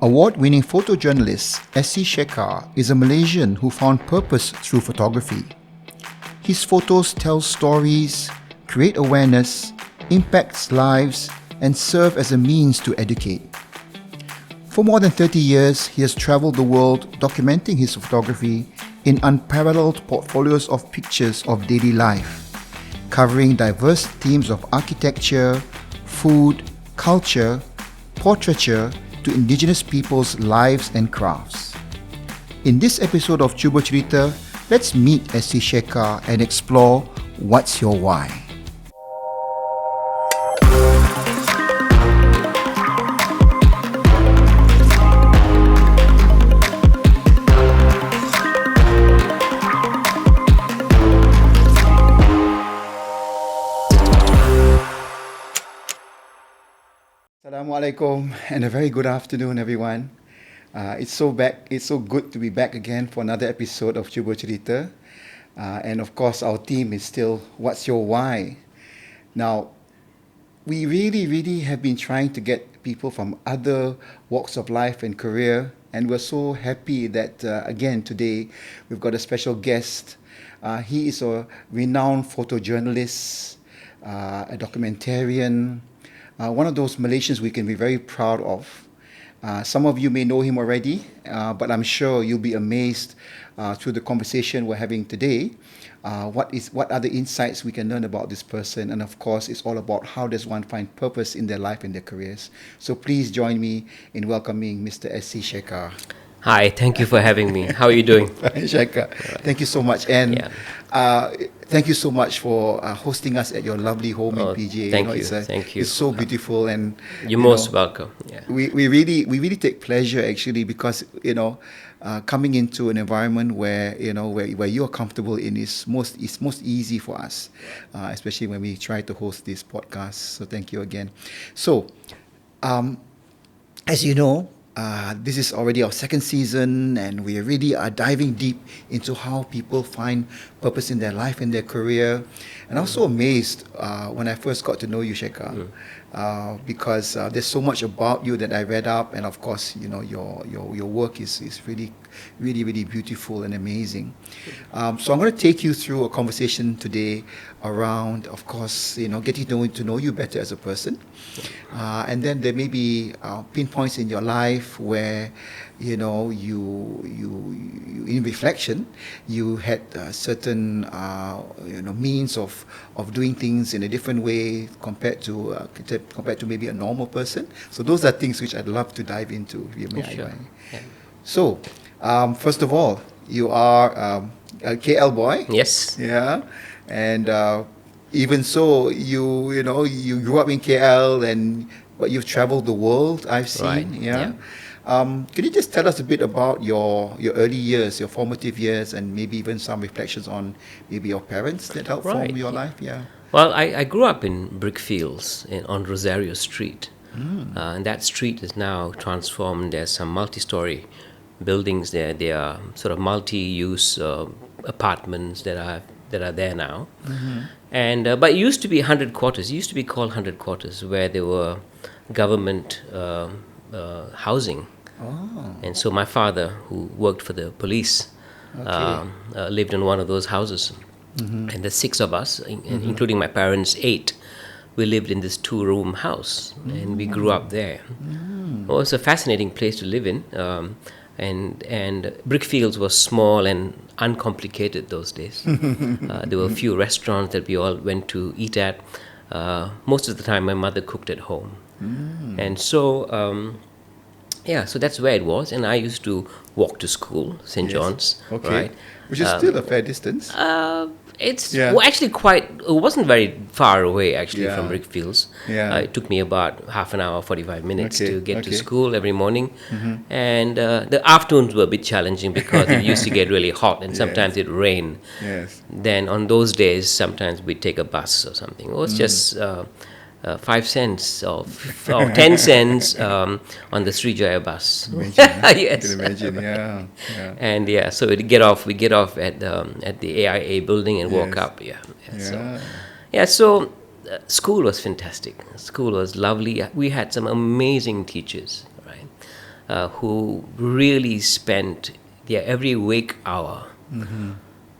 Award-winning photojournalist Shekar is a Malaysian who found purpose through photography. His photos tell stories, create awareness, impacts lives, and serve as a means to educate. For more than 30 years, he has traveled the world documenting his photography in unparalleled portfolios of pictures of daily life, covering diverse themes of architecture, food, culture, portraiture, to indigenous people's lives and crafts. In this episode of Cuba Cerita, let's meet Asli Shekar and explore What's Your Why? Assalamualaikum and a very good afternoon, everyone. It's so good to be back again for another episode of Cuba Cerita. And of course, our theme is still What's Your Why? Now, we really have been trying to get people from other walks of life and career, and we're so happy that again today we've got a special guest. He is a renowned photojournalist, a documentarian, one of those Malaysians we can be very proud of. Some of you may know him already, but I'm sure you'll be amazed through the conversation we're having today. What are the insights we can learn about this person? And of course, it's all about how does one find purpose in their life and their careers. So please join me in welcoming Mr. Asli Shekar. Hi, thank you for having me. How are you doing? Shekar, thank you so much. And thank you so much for hosting us at your lovely home in PJ. Thank you. Thank you. It's so beautiful, and you're most welcome. Yeah. We really take pleasure actually because coming into an environment where where you are comfortable in is most easy for us, especially when we try to host this podcast. So thank you again. So, as you know, this is already our second season, and we really are diving deep into how people find purpose in their life and their career. And I was so amazed when I first got to know you, Shekar, because there's so much about you that I read up, and of course, your work is really beautiful and amazing. So I'm going to take you through a conversation today around, of course, getting to know you better as a person, and then there may be pinpoints in your life where you in reflection you had certain means of doing things in a different way compared to maybe a normal person. So those are things which I'd love to dive into. If you may. Sure. Yeah. So first of all, you are a KL boy. Yes. Yeah, and even so, you grew up in KL, but you've traveled the world. I've seen. Right. Yeah. Can you just tell us a bit about your early years, your formative years, and maybe even some reflections on maybe your parents that helped form your life? Yeah. Well, I grew up in Brickfields on Rozario Street. And that street is now transformed. There's some multi-story buildings there. They are sort of multi-use apartments that are there now. Mm-hmm. And but it used to be 100 quarters. It used to be called 100 quarters, where there were government housing. Oh. And so my father, who worked for the police, lived in one of those houses. Mm-hmm. And the six of us, including my parents, 8, we lived in this 2-room house, and we grew up there. It was a fascinating place to live in, and Brickfields was small and uncomplicated those days. There were a few restaurants that we all went to eat at. Most of the time, my mother cooked at home, and so. So that's where it was, and I used to walk to school, St. John's, right? Which is still a fair distance. Actually it wasn't very far away from Brickfields. It took me about half an hour, 45 minutes to get to school every morning. Mm-hmm. And the afternoons were a bit challenging because it used to get really hot and sometimes it'd rain. Yes. Then on those days, sometimes we'd take a bus or something. It was just 5 cents or 10 cents on the Srijaya bus. Imagine, yes. I can imagine, yeah. And so we get off at the AIA building and walk up. So school was fantastic. School was lovely. We had some amazing teachers, right? who really spent their every wake hour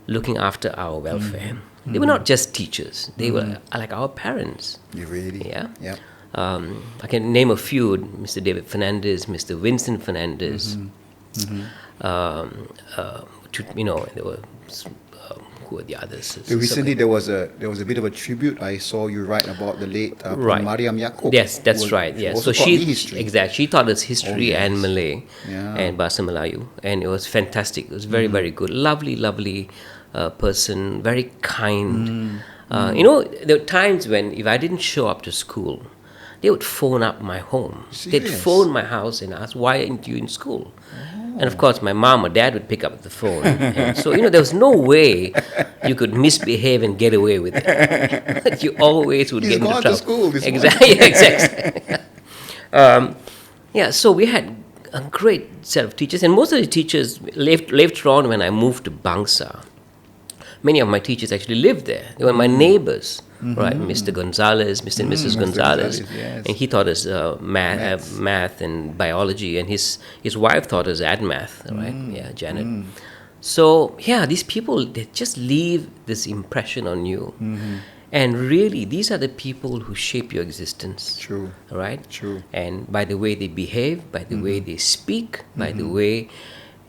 looking after our welfare. They were not just teachers; they were like our parents. You really? Yeah. Yeah. I can name a few: Mr. David Fernandez, Mr. Vincent Fernandez. There were who were the others? Recently, there was a bit of a tribute. I saw you write about the late Right. Mariam Yaakob. Yes, that's who right. Yes. also So taught me history. exactly, she taught us history Oh, and yes. Malay Yeah. and Bahasa Melayu, and it was fantastic. It was very, very good. Lovely, lovely person, very kind. There were times when if I didn't show up to school, they would phone up my home. They'd Serious? phone my house and ask, "Why aren't you in school?" And of course, my mom or dad would pick up the phone. And so, there was no way you could misbehave and get away with it. You always would He's get into gone to trouble. school this Exactly. Exactly. So we had a great set of teachers, and most of the teachers later on when I moved to Bangsa. Many of my teachers actually lived there. They were my neighbors, right? Mr. Gonzalez, Mr. and Mrs. Mr. Gonzalez, Gonzalez, yes. and he taught us math and biology, and his wife taught us math, right? Yeah, Janet. So these people, they just leave this impression on you, and really, these are the people who shape your existence. True. Right? True. And by the way they behave, by the way they speak, by the way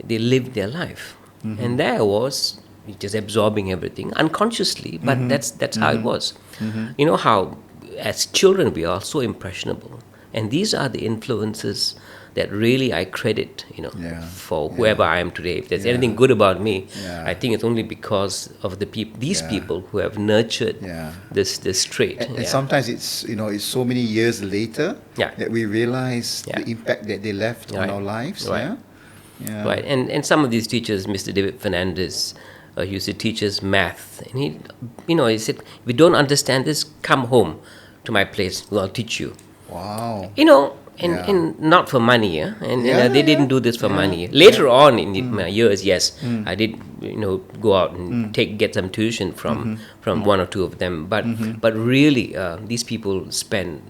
they live their life. And there I was just absorbing everything unconsciously, but that's how it was. You know how as children we are so impressionable, and these are the influences that really I credit, for whoever I am today. If there's anything good about me, I think it's only because of these people who have nurtured this trait. And sometimes it's so many years later that we realize the impact that they left on our lives. Right. Yeah. Right. And some of these teachers, Mr. David Fernandez, he used to teach us math, and he said, "If you don't understand this, come home to my place. I'll teach you." Wow. And not for money, and they didn't do this for money. Later on in my years, yes, I did, go out and get some tuition from one or two of them. But really, these people spend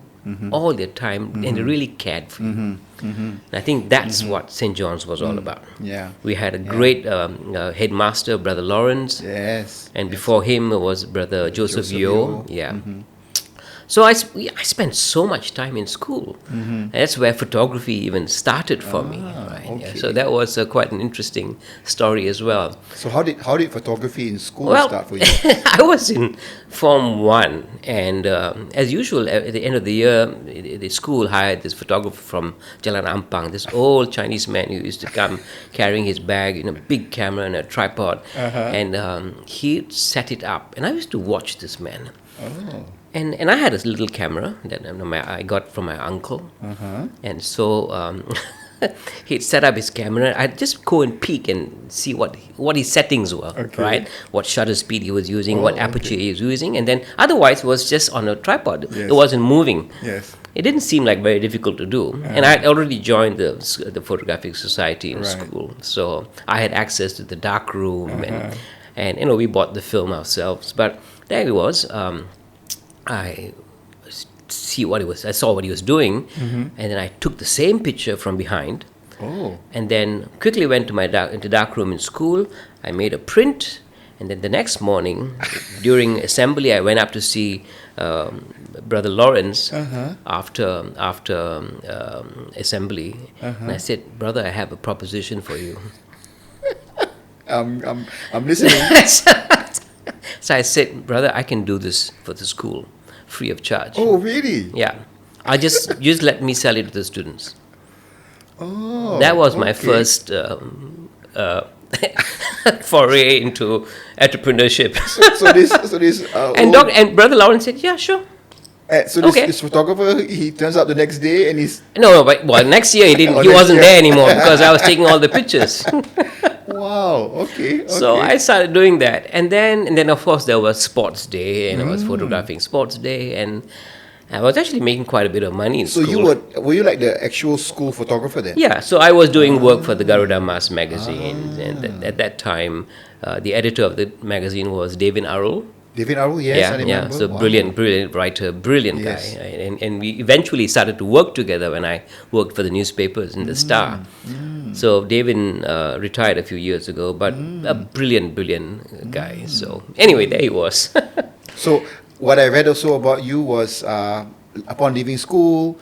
all their time and they really cared for you. And I think that's what St. John's was all about. Yeah. We had a great headmaster, Brother Lawrence, Yes. and before him was Brother Joseph Yo. Yo. Yeah. So I spent so much time in school. And that's where photography even started for me. Right? Yeah, okay. so that was quite an interesting story as well. So how did photography in school start for you? I was in Form 1, and as usual, at the end of the year, the school hired this photographer from Jalan Ampang, this old Chinese man who used to come carrying his bag, big camera and a tripod, and he set it up. And I used to watch this man. Oh. And I had a little camera that I got from my uncle. And so he'd set up his camera. I'd just go and peek and see what his settings were, right? What shutter speed he was using, what aperture he was using. And then otherwise it was just on a tripod. Yes. It wasn't moving. Yes. It didn't seem like very difficult to do. And I had already joined the Photographic Society in school. So I had access to the dark room and we bought the film ourselves. But there it was. I saw what he was doing, and then I took the same picture from behind, and then quickly went to into dark room in school. I made a print, and then the next morning, during assembly, I went up to see Brother Lawrence after assembly, and I said, "Brother, I have a proposition for you." I'm listening. So I said, "Brother, I can do this for the school, free of charge." Oh, really? Yeah, I just let me sell it to the students. Oh, That was my first foray into entrepreneurship. So this And Brother Lawrence said, "Yeah, sure." this photographer, he turns up the next day and he's No, but next year he didn't. He next wasn't year. there anymore because I was taking all the pictures. wow. Okay. So I started doing that, and then of course there was Sports Day, and I was photographing Sports Day, and I was actually making quite a bit of money in So school. were you like the actual school photographer then? Yeah, so I was doing work for the Garuda Mas magazine, and at that time, the editor of the magazine was Devin Arul. David Arul, yes, I remember. So Wow. brilliant writer, brilliant guy, Yes. and we eventually started to work together when I worked for the newspapers in the Star. So David retired a few years ago, but a brilliant guy. So anyway, there he was. So what I read also about you was upon leaving school,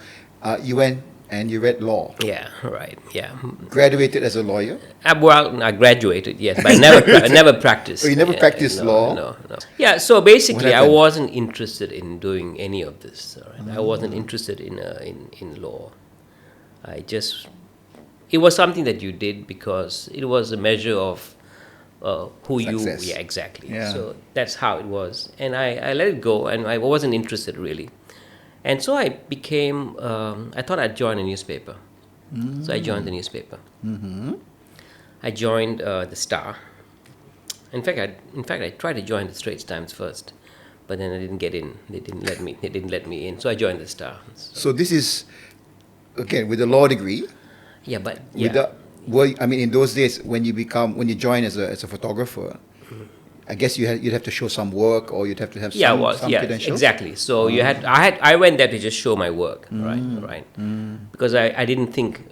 you went and you read law. Yeah, right. Yeah. Graduated as a lawyer. Well, I graduated, yes, but I never practiced. Oh, you never practiced law? No. Yeah, so basically, I happened? wasn't interested in doing any of this. All right? I wasn't interested in law. It was something that you did because it was a measure of who Success. you. Yeah, exactly. Yeah. So that's how it was, and I let it go, and I wasn't interested really. And so I became. I thought I'd join a newspaper, so I joined the newspaper. I joined the Star. In fact, I tried to join the Straits Times first, but then I didn't get in. They didn't let me. They didn't let me in. So I joined the Star. So this is, again, with a law degree. Yeah, but With yeah, I mean, in those days, when you join as a photographer, I guess you'd have to show some work, or you'd have to have some credentials. exactly. So I went there to just show my work, right, because I didn't think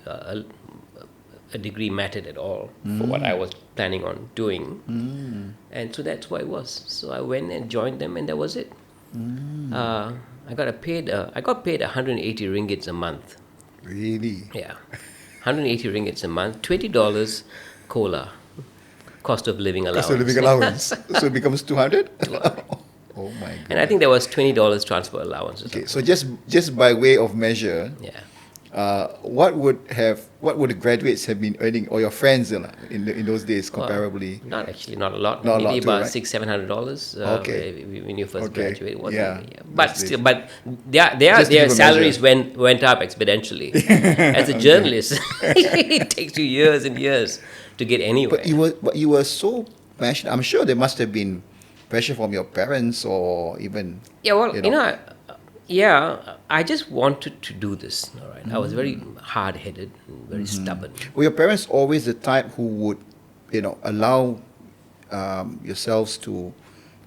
a degree mattered at all for what I was planning on doing, and so that's what it was. So I went and joined them, and that was it. I got paid 180 ringgits a month. Really? Yeah, 180 ringgits a month, $20 cola, cost of living allowance. Cost of living allowance. So it becomes 200? Oh my god. And I think there was $20 transport allowance. Or Okay, something. so just by way of measure, Yeah. what would the graduates have been earning, or your friends in those days comparably? Not a lot. Not a lot Maybe too, about right? $600-700. Okay. When you first Okay. graduate, it wasn't Yeah. really, But Those still, days. but Just to give their a salaries measure. went up exponentially. As a journalist, it takes you years and years to get anywhere. But you were so passionate. I'm sure there must have been pressure from your parents, or even Yeah, well, you know. I just wanted to do this. All right, I was very hard-headed, and very stubborn. Were your parents always the type who would, allow yourselves to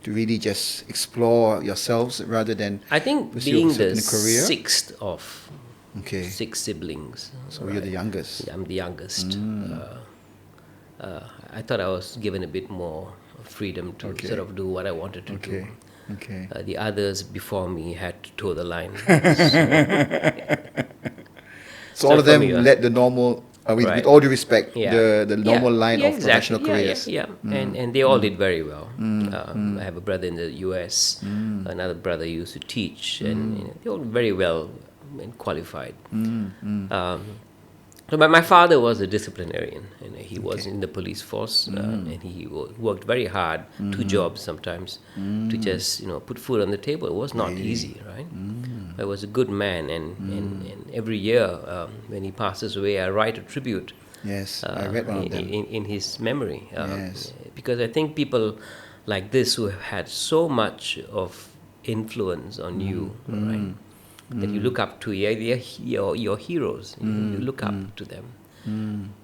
really just explore yourselves rather than I think pursue being a certain the career? sixth of Okay. 6 siblings. So you're the youngest. Yeah, I'm the youngest. I thought I was given a bit more freedom to Okay. sort of do what I wanted to Okay. do. Okay. The others before me had to toe the line. So all so of them for me, led the normal. I mean, Right. with all due respect, Yeah. the normal line of exactly. professional careers. Yeah. And they all did very well. I have a brother in the US, another brother used to teach, and they all very well and qualified. But my father was a disciplinarian, and he was in the police force, and he worked very hard, 2 jobs sometimes, to just put food on the table. It was not easy, right? But he was a good man, and every year when he passes away, I write a tribute. Yes, I read one of them. In his memory, Yes. because I think people like this who have had so much of influence on you, right? That you look up to, they're your heroes. You look up to them,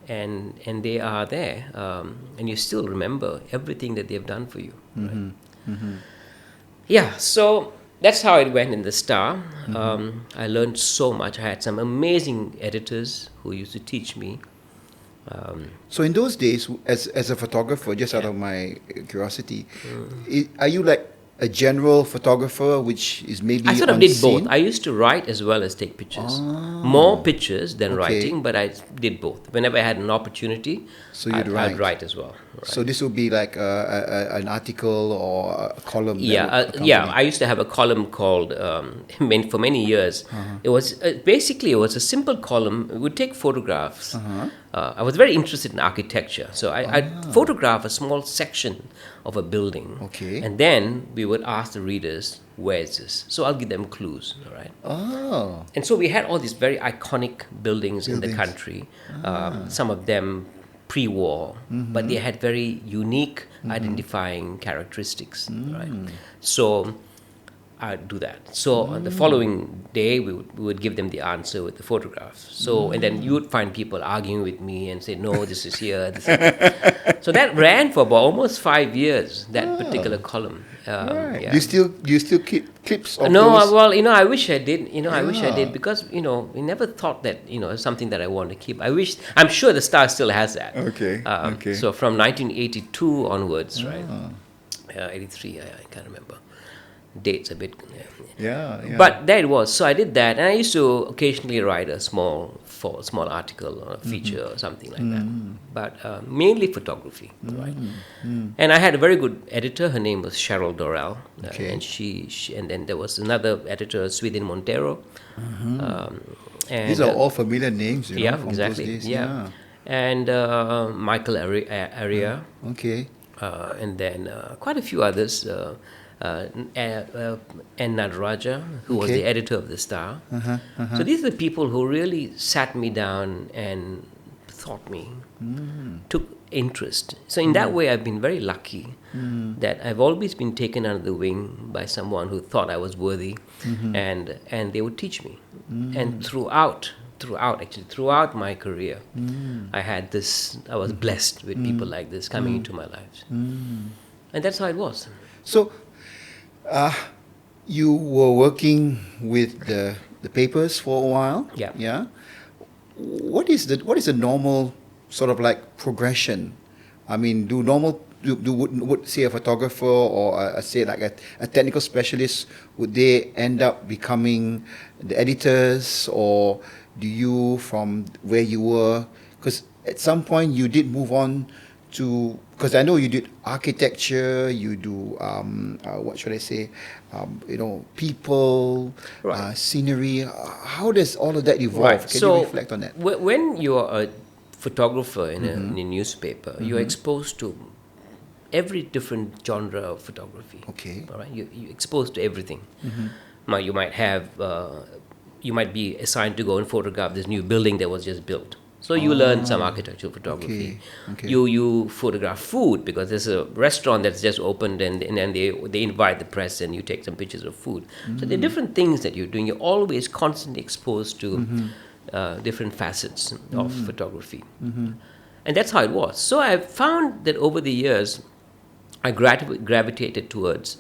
and they are there, and you still remember everything that they've done for you. Right? Yeah, so that's how it went in the Star. I learned so much. I had some amazing editors who used to teach me. So in those days, as a photographer, just out of my curiosity, are you like a general photographer, which is maybe I sort of on did scene? both. I used to write as well as take pictures. More pictures than Okay. writing, but I did both. Whenever I had an opportunity, So you'd I'd write. write as well. Right. So this would be like an article or a column. that Yeah, would accompany. I used to have a column called for many years. It was basically it was a simple column. It would take photographs. I was very interested in architecture, so I'd photograph a small section of a building. Okay. And then we would ask the readers, "Where is this?" So I'll give them clues. All right. Oh, And so we had all these very iconic buildings in the Buildings. country. Some of them pre-war, but they had very unique identifying characteristics. Right. So I'd do that. So on the following day, we would give them the answer with the photograph. So and then you would find people arguing with me and say, no, this is here, this is there. So that ran for about almost 5 years. That particular column. Right. Yeah. Do you still keep clips of No, those? well, I wish I did. I wish I Yeah. did because we never thought that it's something that I want to keep. I'm sure the Star still has that. Okay, okay. So from 1982 onwards, right? Ah. 83, I can't remember dates a bit. Yeah, yeah. But there it was. So I did that, and I used to occasionally write a small article or a feature or something like that. But mainly photography, right? And I had a very good editor. Her name was Cheryl Dorrell, Okay. and she and then there was another editor, Sweden Montero. And These are all familiar names, yeah, from exactly. those days. Yeah. And Michael Aria, Okay. and then quite a few others. N. Nadaraja, who was Okay. the editor of the Star. So these are the people who really sat me down and taught me, took interest. So in that way, I've been very lucky that I've always been taken under the wing by someone who thought I was worthy, and they would teach me. And throughout my career, I was blessed with people like this coming into my lives. And that's how it was. So, you were working with the papers for a while. Yeah. Yeah. What is the normal sort of like progression? I mean, would say a photographer or say like a technical specialist, would they end up becoming the editors, or do you, from where you were, because at some point you did move on to, because I know you did architecture, you do what should I say, people, Right. scenery. How does all of that evolve? Right. Can so you reflect on that? When you are a photographer in a newspaper, you're exposed to every different genre of photography. Okay. All right. You're exposed to everything. Now you might have, you might be assigned to go and photograph this new building that was just built. So you learn some architectural photography. Okay. You photograph food because there's a restaurant that's just opened and then they invite the press and you take some pictures of food. So there are different things that you're doing. You're always constantly exposed to different facets of photography. And that's how it was. So I found that over the years, I gravitated towards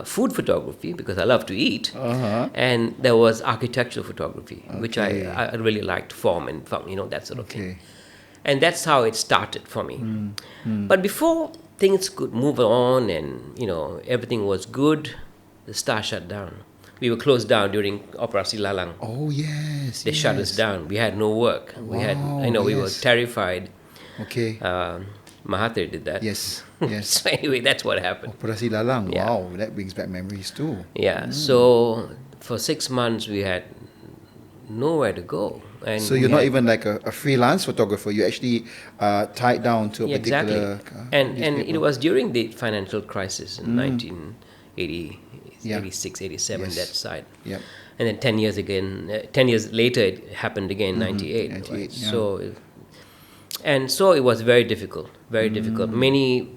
food photography because I love to eat, and there was architectural photography, which Okay. I really liked, form, that sort of thing. Okay. And that's how it started for me. But before things could move on and everything was good, the Star shut down. We were closed down during Operasi Lalang. Oh yes. They shut us down. We had no work. We had, we were yes. terrified. Okay. Mahathir did that. Yes. Yes. So anyway, that's what happened. Operasi Lalang. Yeah. Wow, that brings back memories too. Yeah. So for 6 months we had nowhere to go. And So we you're not had- even like a freelance photographer. You're actually tied down to a Yeah, exactly. particular. And newspaper. it was during the financial crisis in 1980, Yeah. 86, 87, Yes. that side. Yep. And then 10 years again, 10 years later, it happened again, 98. 98, Right? yeah. So it was very difficult, very difficult. Many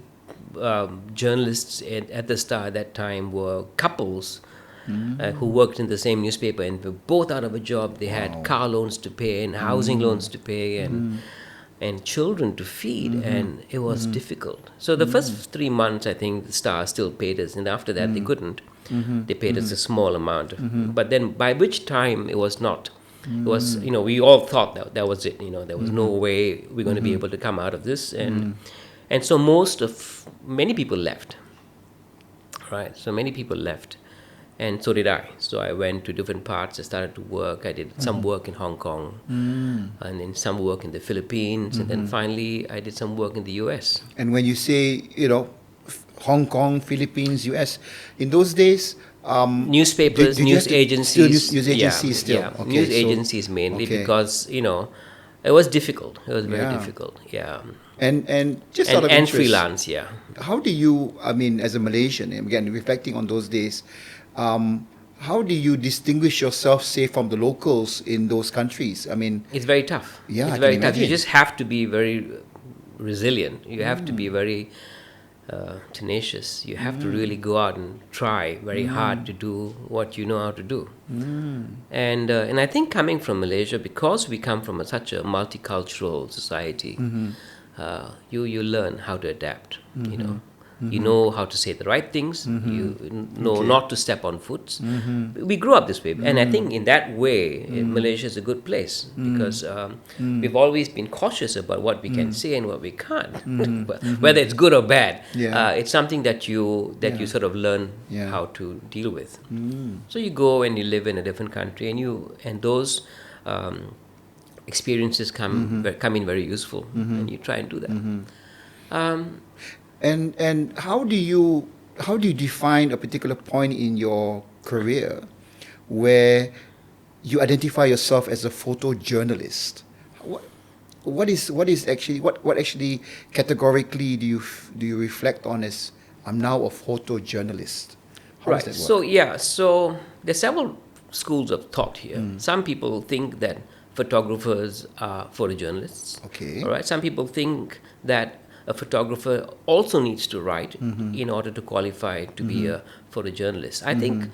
journalists at the Star at that time were couples who worked in the same newspaper and were both out of a job. They had car loans to pay and housing loans to pay and children to feed, and it was difficult. So the first 3 months, I think the Star still paid us, and after that they couldn't. They paid us a small amount, but then by which time it was not. It was, we all thought that was it. There was no way we're going to be able to come out of this, and so many people left. Right, so many people left, and so did I. So I went to different parts. I started to work. I did some work in Hong Kong, and then some work in the Philippines, and then finally I did some work in the U.S. And when you say, Hong Kong, Philippines, US, in those days, Newspapers, did you news have to- agencies. still news agencies still. Yeah, Okay, news so- agencies mainly okay. because it was difficult. It was very Yeah. difficult. Yeah, and just out of and interest, freelance. Yeah. how do you, as a Malaysian, and again, reflecting on those days, how do you distinguish yourself, say, from the locals in those countries? It's very tough. Yeah, I it's can very tough. You imagine. just have to be very resilient. You have to be very tenacious. You have to really go out and try very hard to do what you know how to do. And I think coming from Malaysia, because we come from such a multicultural society, you learn how to adapt. You know, you know how to say the right things. You know not to step on foot. We grew up this way, and I think in that way, Malaysia is a good place because we've always been cautious about what we can say and what we can't, whether it's good or bad. Yeah. It's something that you sort of learn Yeah. how to deal with. So you go and you live in a different country, and those experiences come in very useful, and you try and do that. And how do you define a particular point in your career where you identify yourself as a photojournalist? What actually categorically do you reflect on as I'm now a photojournalist? How Right. does that work? So there's several schools of thought here. Some people think that photographers are photojournalists. Okay. All right. Some people think that a photographer also needs to write in order to qualify to be a photojournalist. I think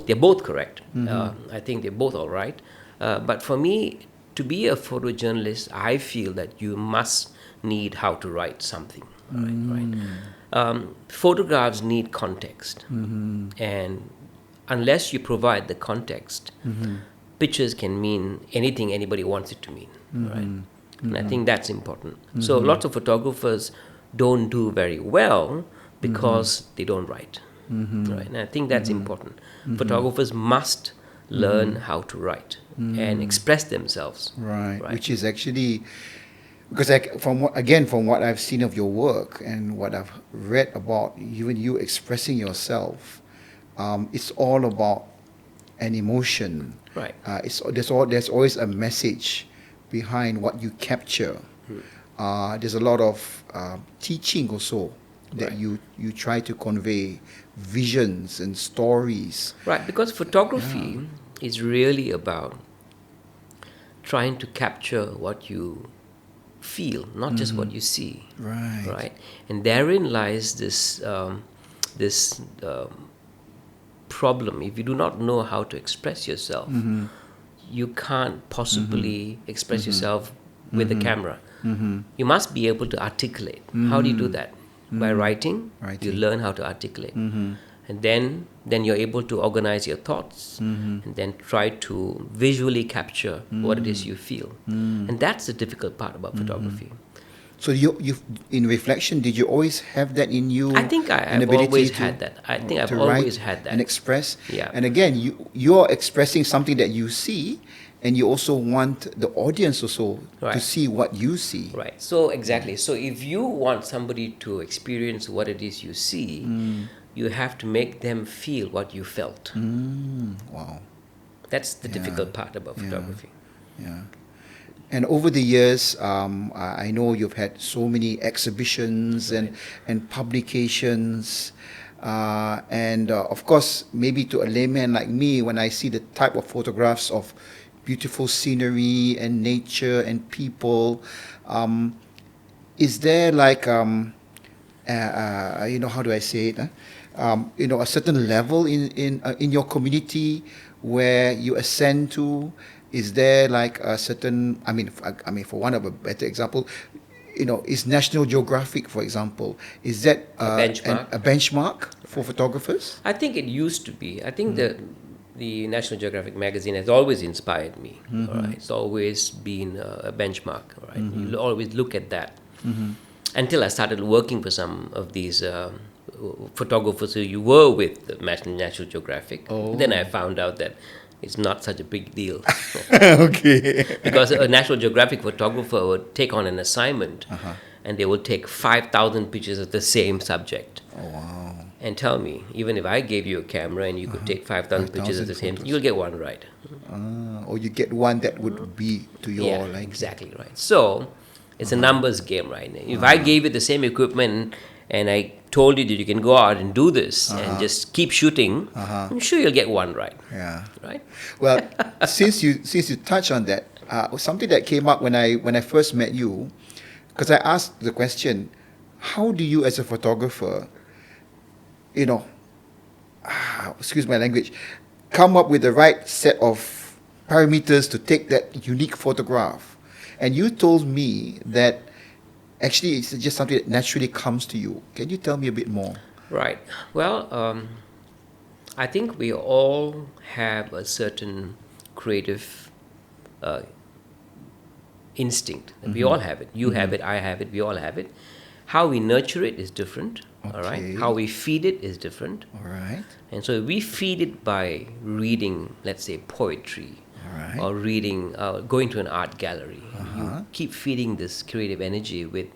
they're both correct. I think they're both all right. But for me, to be a photojournalist, I feel that you must need how to write something. Right. Photographs need context, and unless you provide the context, pictures can mean anything anybody wants it to mean. Right. And I think that's important. So lots of photographers don't do very well because they don't write. Right. And I think that's important. Photographers must learn how to write and express themselves. Right. Which is actually because from what I've seen of your work and what I've read about even you expressing yourself, it's all about an emotion. Right. There's always a message behind what you capture. There's a lot of teaching also that you try to convey, visions and stories. Right, because photography is really about trying to capture what you feel, not just what you see. Right. Right, and therein lies this problem. If you do not know how to express yourself, you can't possibly express yourself with the camera. You must be able to articulate. How do you do that? By writing, you learn how to articulate. And then you're able to organize your thoughts and then try to visually capture what it is you feel. And that's the difficult part about photography. So you in reflection, did you always have that in you? I think an I've ability always to- had that. I think I've to always write had that. and express. Yeah. And again, you're expressing something that you see, and you also want the audience also to Right. see what you see. Right. So exactly. So if you want somebody to experience what it is you see, you have to make them feel what you felt. Wow. That's the difficult part about photography. Yeah. And over the years, I know you've had so many exhibitions and publications. And of course, maybe to a layman like me, when I see the type of photographs of beautiful scenery and nature and people, is there like, how do I say it? A certain level in your community where you ascend to? Is there like a certain? I mean, for one of a better example, is National Geographic, for example, is that A benchmark? a benchmark for photographers? I think it used to be. I think the National Geographic magazine has always inspired me. All right, it's always been a benchmark. All right, you always look at that. Until I started working for some of these photographers who you were with the National Geographic. Then I found out that it's not such a big deal. Okay. Because a National Geographic photographer would take on an assignment and they would take 5,000 pictures of the same subject. Oh, wow. And tell me, even if I gave you a camera and you could take 5,000 pictures of the same, photos. you'll get one right. Or you get one that would be to your Yeah, liking. exactly right. So it's a numbers game, right? If I gave you the same equipment and I told you that you can go out and do this and just keep shooting, I'm sure you'll get one right. Yeah. Right? Well, since you touch on that, something that came up when I first met you, because I asked the question, how do you, as a photographer, you know, excuse my language, come up with the right set of parameters to take that unique photograph? And you told me that actually it's just something that naturally comes to you. Can you tell me a bit more? Right. Well, I think we all have a certain creative uh, instinct. We all have it. You have it, I have it, we all have it. How we nurture it is different. All right. Okay. How we feed it is different. All right. And so we feed it by reading, let's say, poetry, All right. or reading, going to an art gallery. Uh-huh. You keep feeding this creative energy with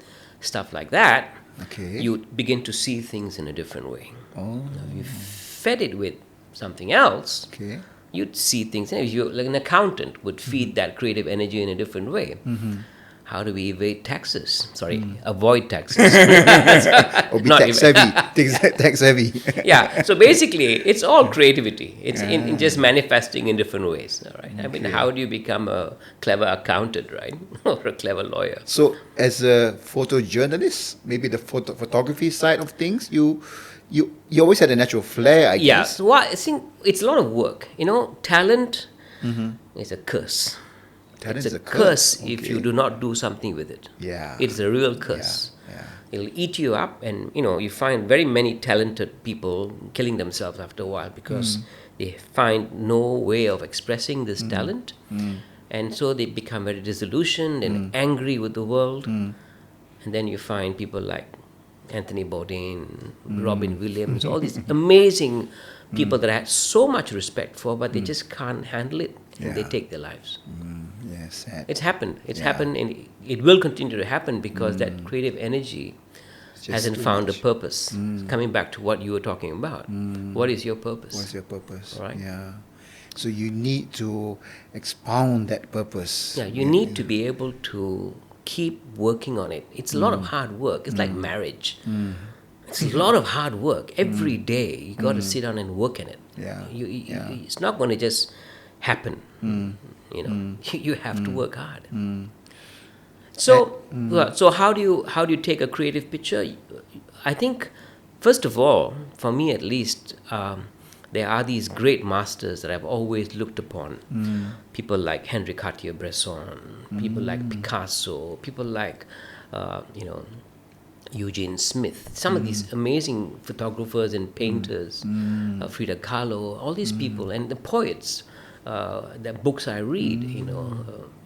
stuff like that. Okay. You begin to see things in a different way. Oh. Now, if you fed it with something else, Okay. you'd see things. You, like an accountant, would feed that creative energy in a different way. How do we evade taxes? Sorry, avoid taxes. Or be Not tax heavy. Tax heavy. Yeah. So basically, it's all creativity. It's in just manifesting in different ways. All right. I mean, how do you become a clever accountant, right, or a clever lawyer? So, as a photojournalist, maybe the photography side of things, you always had a natural flair, I Yeah. guess. So what, I think it's a lot of work. Talent is a curse. Talent It's is a curse if Okay. you do not do something with it. Yeah. It's a real curse. Yeah. It'll eat you up, and you find very many talented people killing themselves after a while because they find no way of expressing this talent, and so they become very disillusioned and angry with the world. And then you find people like Anthony Bourdain, Robin Williams, all these amazing people that I had so much respect for, but they just can't handle it, and they Yeah. take their lives. Yes. Sad. It's happened. It's Yeah. happened, and it will continue to happen because that creative energy It's just hasn't too found much. a purpose. Coming back to what you were talking about, what is your purpose? What's your purpose? Right. Yeah. So you need to expound that purpose. Yeah, you need to be able to keep working on it. It's a lot of hard work. It's like marriage. It's a lot of hard work. Every day you got to sit down and work in it. Yeah. You, it's not going to just happen. You have to work hard. So how do you take a creative picture? I think, first of all, for me at least, there are these great masters that I've always looked upon. People like Henri Cartier-Bresson, people like Picasso, people like, Eugene Smith. Some of these amazing photographers and painters, Frida Kahlo, all these people, and the poets, the books I read,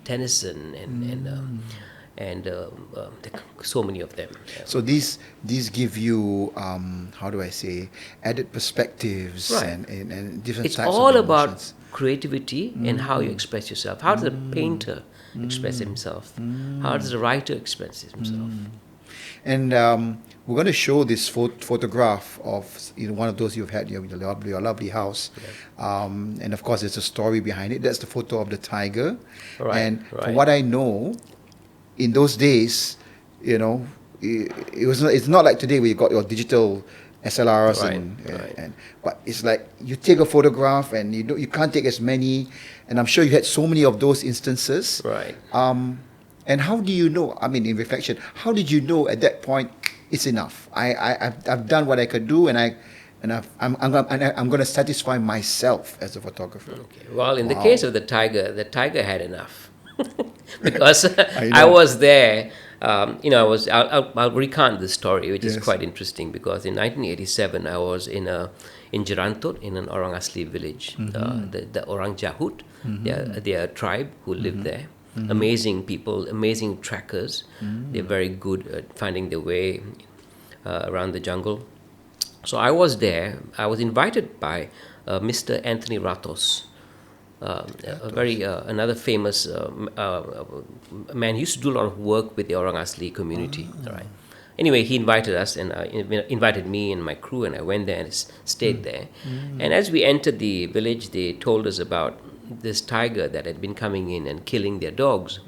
Tennyson and so many of them. So these give you how do I say, added perspectives Right. and different It's types all of about emotions. creativity and how you express yourself. How does a painter express himself? How does a writer express himself? And we're going to show this photograph of one of those you've had in your lovely house, and of course there's a story behind it. That's the photo of the tiger, Right, and right. from what I know, in those days, it's not like today where you got your digital SLRs Right, and, right. but it's like you take a photograph and you can't take as many, and I'm sure you had so many of those instances. Right. And how do you know? I mean, in reflection, how did you know at that point it's enough? I've done what I could do, and I'm going to satisfy myself as a photographer. Okay. Well, in the Wow. case of the tiger had enough because I I know. was there. I'll recount this story, which is Yes. quite interesting because in 1987 I was in Jerantut, in an Orang Asli village, the Orang Jahut, their tribe who lived there. Amazing people, amazing trackers. They're very good at finding their way around the jungle. So I was there. I was invited by Mr. Anthony Ratos, a very another famous man. He used to do a lot of work with the Orang Asli community. All right. Anyway, he invited us and invited me and my crew, and I went there and stayed there. And as we entered the village, they told us about this tiger that had been coming in and killing their dogs.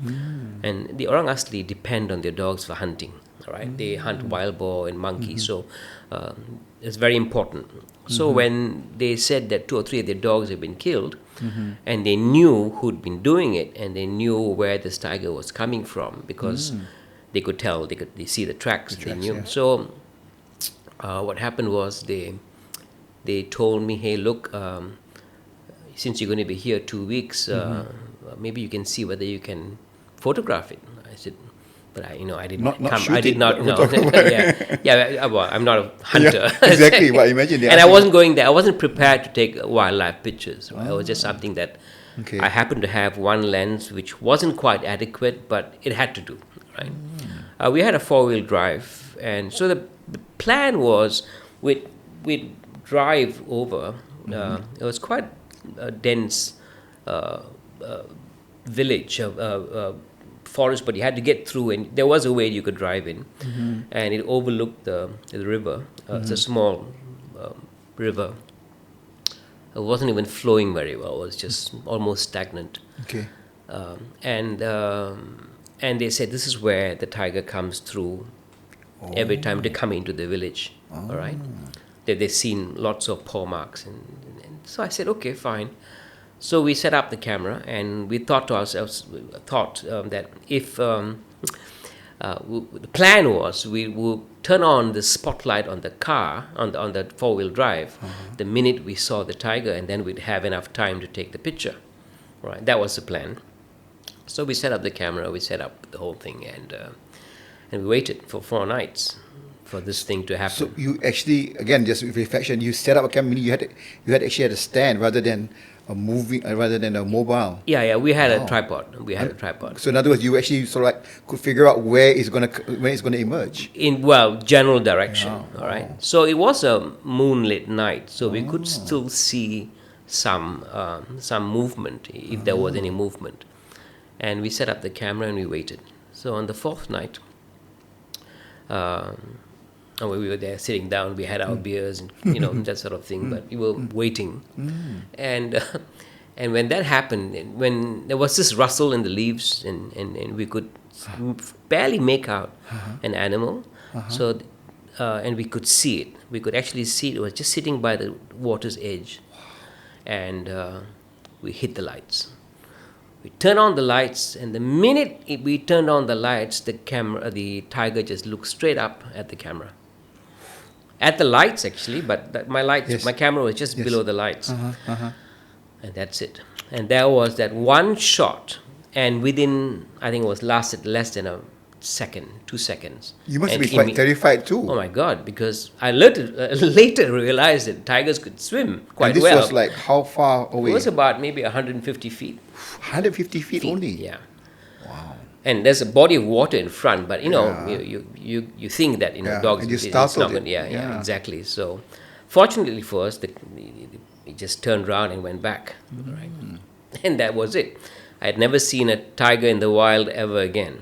And the Orang Asli depend on their dogs for hunting. All right, they hunt wild boar and monkey, so it's very important. So when they said that 2 or 3 of their dogs had been killed, and they knew who'd been doing it, and they knew where this tiger was coming from, because they could tell, they see the tracks, they tracks, knew. yeah. So what happened was they told me, hey, look, since you're going to be here 2 weeks, maybe you can see whether you can photograph it. I said, but I didn't Not come. shoot I did it, not but know. we're talking about- yeah. Well, I'm not a hunter. Yeah, exactly. Well, imagine they And I ask you- wasn't going there. I wasn't prepared to take wildlife pictures. Right? It was just something that Okay. I happened to have one lens which wasn't quite adequate, but it had to do. Right. We had a 4-wheel drive, and so the plan was we'd drive over. It was quite a dense village, forest, but you had to get through, and there was a way you could drive in, and it overlooked the river. It's a small river. It wasn't even flowing very well. It was just almost stagnant. Okay. And they said this is where the tiger comes through every time they come into the village. All right, they've seen lots of paw marks, and so I said, okay, fine. So we set up the camera, and we thought to ourselves, that if the plan was we would turn on the spotlight on the car, on the 4-wheel drive, the minute we saw the tiger, and then we'd have enough time to take the picture. Right, that was the plan. So we set up the camera, we set up the whole thing, and we waited for 4 nights for this thing to happen. So you actually, again, just with reflection, you set up a camera. You had actually had a stand rather than rather than a mobile. Yeah, we had Wow. a tripod. We had a tripod. So in other words, you actually sort of like could figure out when it's gonna emerge. In general direction. All right. So it was a moonlit night, so we could still see some movement if there was any movement, and we set up the camera and we waited. So on the 4th night, and we were there sitting down. We had our beers and that sort of thing, but we were waiting, and when that happened, when there was this rustle in the leaves, and we could barely make out an animal, so and we could see it. We could actually see it. It was just sitting by the water's edge, and we hit the lights. We turned on the lights, and the minute we turned on the lights, the tiger just looked straight up at the camera. At the lights, actually, but my camera was just below the lights. And that's it. And there was that one shot, and within, I think it was lasted less than a second, 2 seconds. You must And be quite terrified too. Oh my God, because I later realized that tigers could swim quite and this well. was like how far away? It was about maybe 150 feet. 150 feet only. Yeah. Wow. And there's a body of water in front, but Yeah. you think that dogs. and you it's startled not it. yeah, exactly. So, fortunately for us, it just turned around and went back, right? And that was it. I had never seen a tiger in the wild ever again.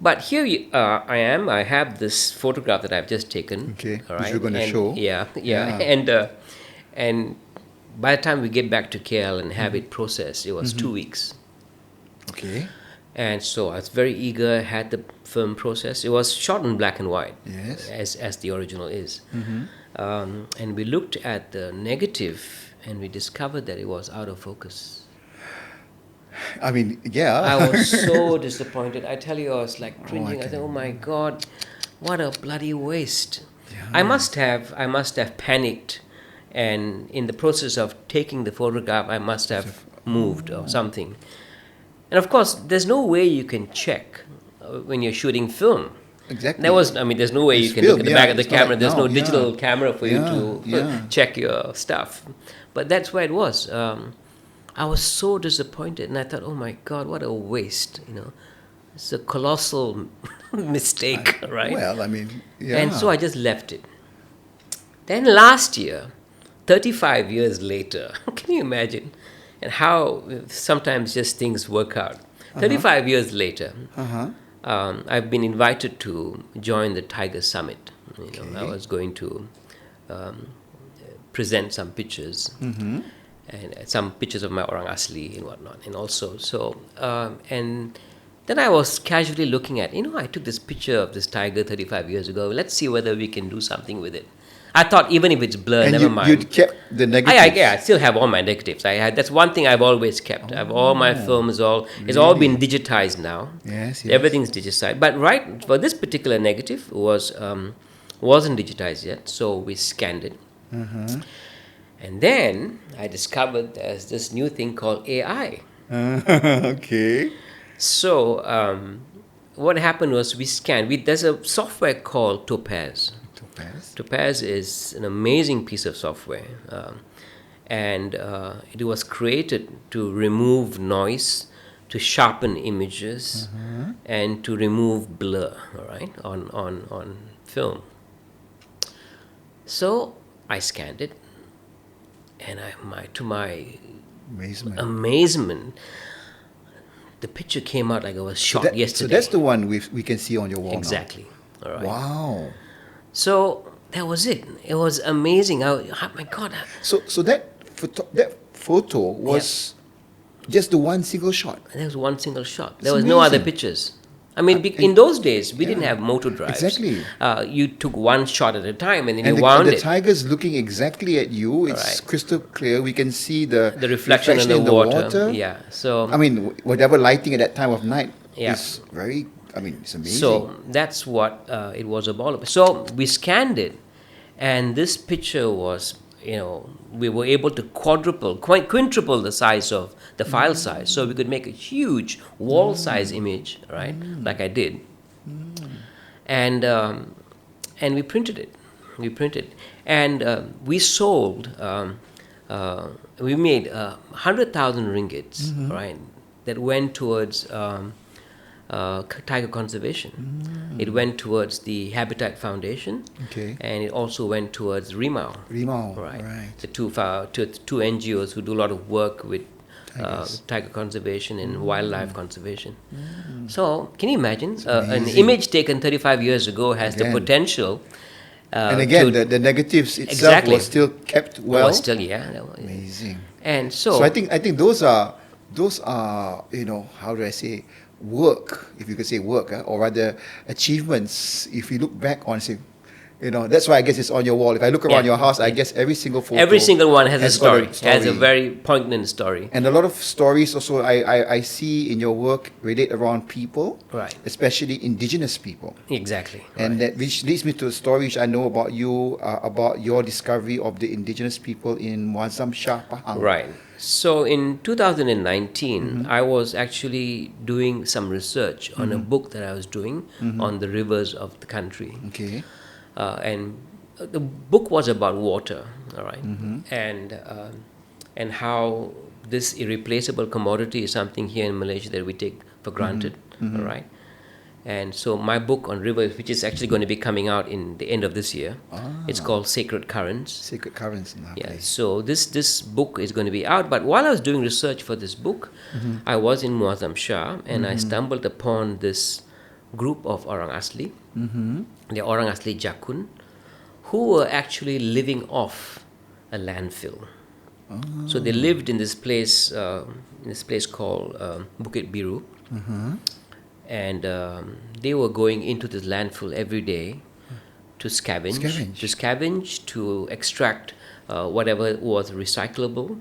But here I am. I have this photograph that I've just taken. Okay, all which right? you're gonna And show. Yeah. Yeah. And by the time we get back to KL and have it processed, it was 2 weeks. Okay. And so I was very eager, had the film processed. It was shot in black and white, Yes. as the original is. And we looked at the negative, and we discovered that it was out of focus. I mean, yeah. I was so disappointed. I tell you, I was like cringing. I can said, "Oh my God, what a bloody waste!" Yeah. I must have panicked, and in the process of taking the photograph, I must have moved or something. And of course, there's no way you can check when you're shooting film. Exactly. There's no way It's you can look film, at the yeah, back of the it's not camera. like There's now, no digital camera for you Yeah, to yeah. check your stuff. But that's where it was. I was so disappointed, and I thought, oh my God, what a waste! It's a colossal mistake, right? Well, I mean, yeah. And so I just left it. Then last year, 35 years later, can you imagine? And how sometimes just things work out. 35 years later, I've been invited to join the Tiger Summit. I was going to present some pictures, and some pictures of my orang Asli and whatnot, and also and then I was casually looking at, I took this picture of this tiger 35 years ago. Let's see whether we can do something with it. I thought even if it's blur, And never mind. you'd kept the negatives. I still have all my negatives. I had, that's one thing I've always kept. I have all my films. It's all been digitized now. Yes, yes. Everything's digitized. But right for this particular negative wasn't digitized yet, so we scanned it. And then I discovered there's this new thing called AI. Okay. So what happened was we scanned. There's a software called Topaz. Topaz. Topaz is an amazing piece of software, and it was created to remove noise, to sharpen images, and to remove blur. All right, on film. So I scanned it, and to my amazement, the picture came out like it was shot yesterday. So that's the one we can see on your wall exactly. now. All right. Wow. So that was it. It was amazing. Oh my God. So that photo was just the one single shot. There was one single shot. It's There was no other amazing. pictures. I mean, in those days, we didn't have motor drives. Exactly. You took one shot at a time and then And you wound the it. tiger's looking exactly at you. It's crystal clear. We can see the reflection in the water. Yeah. So I mean, whatever lighting at that time of night Yeah. is very. I mean, it's amazing. So that's what it was about. So we scanned it, and this picture was, we were able to quintuple the size of the file size. So we could make a huge wall size image, right? Like I did. And we printed it. And we sold, we made 100,000 ringgits, right? That went towards tiger conservation. It went towards the Habitat Foundation, and it also went towards Rimau. Right. The two NGOs who do a lot of work with tiger conservation and wildlife conservation. So, can you imagine an image taken 35 years ago has the potential? And again, the negatives itself was still kept well. Was still, Amazing. And so I think those are how do I say, work, if you could say work, or rather achievements. If you look back on, say, that's why I guess it's on your wall. If I look around your house, I guess every single photo, every single one has a story, has a very poignant story. And a lot of stories also I see in your work relate around people, right? Especially indigenous people. Exactly. And that which leads me to a story which I know about you, about your discovery of the indigenous people in Muadzam, Shah, Pahang. Right. So in 2019, I was actually doing some research on a book that I was doing on the rivers of the country. Okay. And the book was about water, all right, and how this irreplaceable commodity is something here in Malaysia that we take for granted, all right. And so my book on rivers, which is actually going to be coming out in the end of this year, it's called Sacred Currents. Sacred Currents. Yeah. So this book is going to be out. But while I was doing research for this book, I was in Muadzam Shah, and I stumbled upon this group of Orang Asli, the Orang Asli Jakun, who were actually living off a landfill. So they lived in this place called Bukit Biru. And they were going into this landfill every day to scavenge, to extract whatever was recyclable,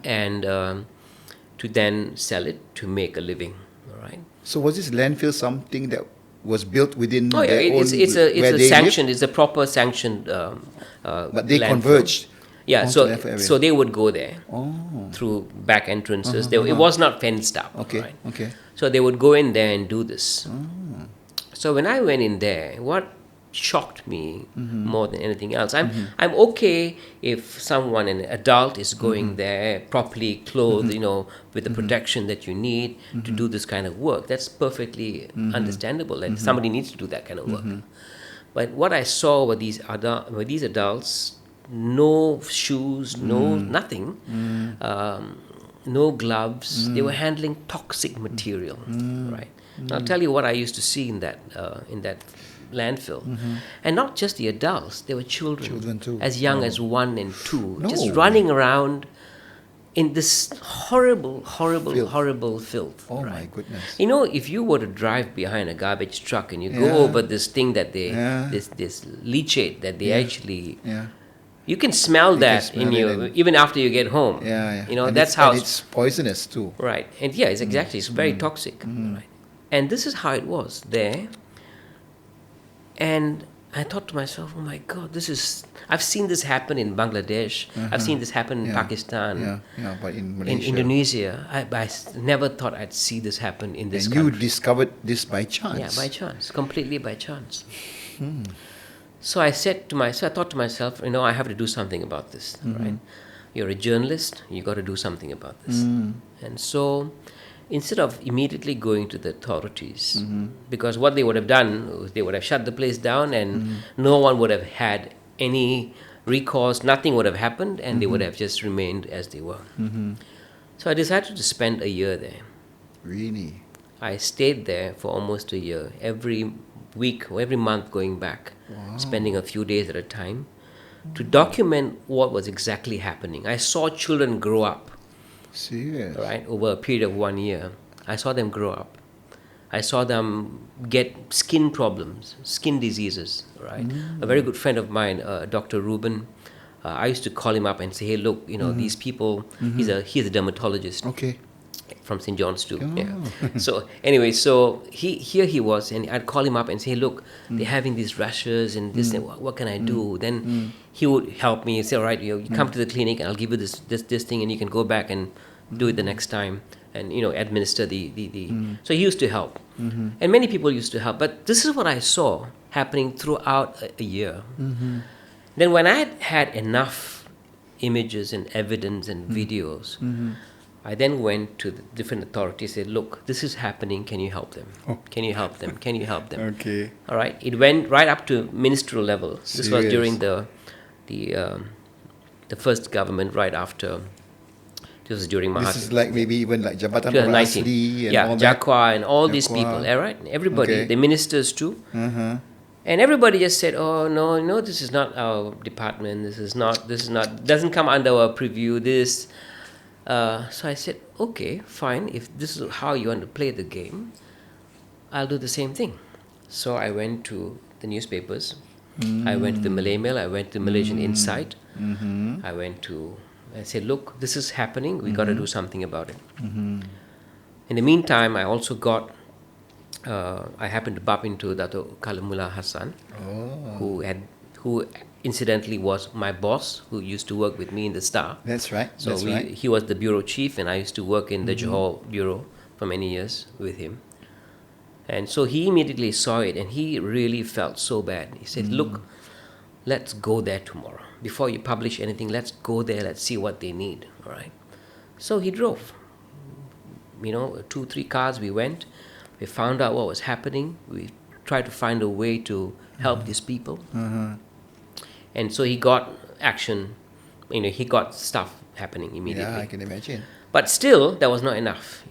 and to then sell it to make a living. All right. So was this landfill something that was built within their own? It's a sanctioned. It's a proper sanctioned. But they landfill. converged. Yeah, so they would go there through back entrances. It was not fenced up. Okay, right? okay. So they would go in there and do this. So when I went in there, what shocked me more than anything else, I'm okay if someone, an adult, is going there properly clothed, with the protection that you need to do this kind of work. That's perfectly understandable. That somebody needs to do that kind of work. But what I saw were these adults. No shoes, no nothing, no gloves. They were handling toxic material, right? And I'll tell you what I used to see in that landfill, and not just the adults. There were children too. as young as 1 and 2, just running around in this horrible, horrible, Filth. horrible filth. Oh right? my goodness. You know, if you were to drive behind a garbage truck and you Yeah. go over this thing that they, Yeah. this leachate that they actually, Yeah. you can smell You can that smell in it you and- even after you get home. Yeah. You know, And that's it's, how. and it's poisonous too. Right, and yeah, it's exactly. It's very toxic. Right, and this is how it was there. And I thought to myself, oh my God, this is. I've seen this happen in Bangladesh. I've seen this happen in Yeah. Pakistan. Yeah. But in In Malaysia. Indonesia, I never thought I'd see this happen in this And you country. discovered this by chance. Yeah, by chance, completely by chance. So I thought to myself, you know, I have to do something about this, right? You're a journalist, you got to do something about this. And so, instead of immediately going to the authorities, because what they would have done, they would have shut the place down, and no one would have had any recourse, nothing would have happened, and they would have just remained as they were. So I decided to spend a year there. Really? I stayed there for almost a year, every week or every month going back, spending a few days at a time to document what was exactly happening. I saw children grow up, Serious? right, over a period of 1 year. I saw them grow up. I saw them get skin problems, skin diseases, right? A very good friend of mine, Dr. Ruben, I used to call him up and say, hey, look, you know, these people, he's a dermatologist. Okay. From St. John's too. Oh. Yeah. So anyway, so he was, and I'd call him up and say, look, they're having these rashes and this, and what can I do? Then he would help me and say, all right, you come to the clinic and I'll give you this thing, and you can go back and do it the next time, and you know, administer the. So he used to help, and many people used to help. But this is what I saw happening throughout a year. Then when I had enough images and evidence and videos. I then went to the different authorities, said, look, this is happening, can you help them? Can you help them? Can you help them? Okay. All right. It went right up to ministerial level. This was Serious? during the first government right after, this was during Mahathir. This is like maybe even like Jabatan Orang 2019. Asli and Yeah, all that. Jakwa and all these Jakwa. people, all right? Everybody, Okay. the ministers too. Uh-huh. And everybody just said, oh, no, this is not our department. This is not, doesn't come under our preview. This. So I said, okay, fine. If this is how you want to play the game, I'll do the same thing. So I went to the newspapers. I went to the Malay Mail. I went to Malaysian Insight. I said, look, this is happening. We got to do something about it. In the meantime, I also got, I happened to bump into Dato' Kalamullah Hassan, who incidentally was my boss, who used to work with me in the Star. That's right. So That's right. he was the bureau chief, and I used to work in the Johor bureau for many years with him. And so he immediately saw it, and he really felt so bad. He said, look, let's go there tomorrow. Before you publish anything, let's go there, let's see what they need, all right? So he drove. 2-3 cars, we went. We found out what was happening. We tried to find a way to help these people. And so he got action, he got stuff happening immediately. Yeah, I can imagine. But still, that was not enough,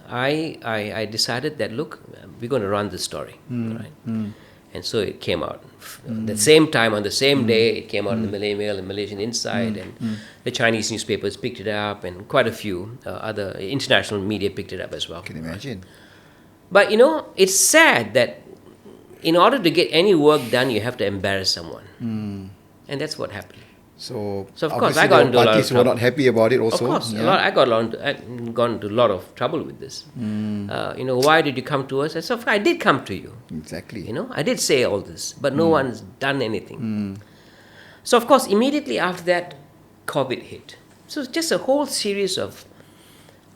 I decided that, look, we're going to run this story, right? And so it came out. The same time, on the same day, it came out in the Malay Mail and Malaysian Insight, and the Chinese newspapers picked it up, and quite a few other international media picked it up as well. I can imagine. But, it's sad that in order to get any work done, you have to embarrass someone. And that's what happened. So Of course, obviously I got the into a lot of parties were trouble. not happy about it also. Of course, Yeah. I gone into a lot of trouble with this. Why did you come to us? I said, I did come to you. Exactly. I did say all this, but no one's done anything. So of course, immediately after that, COVID hit. So it's just a whole series of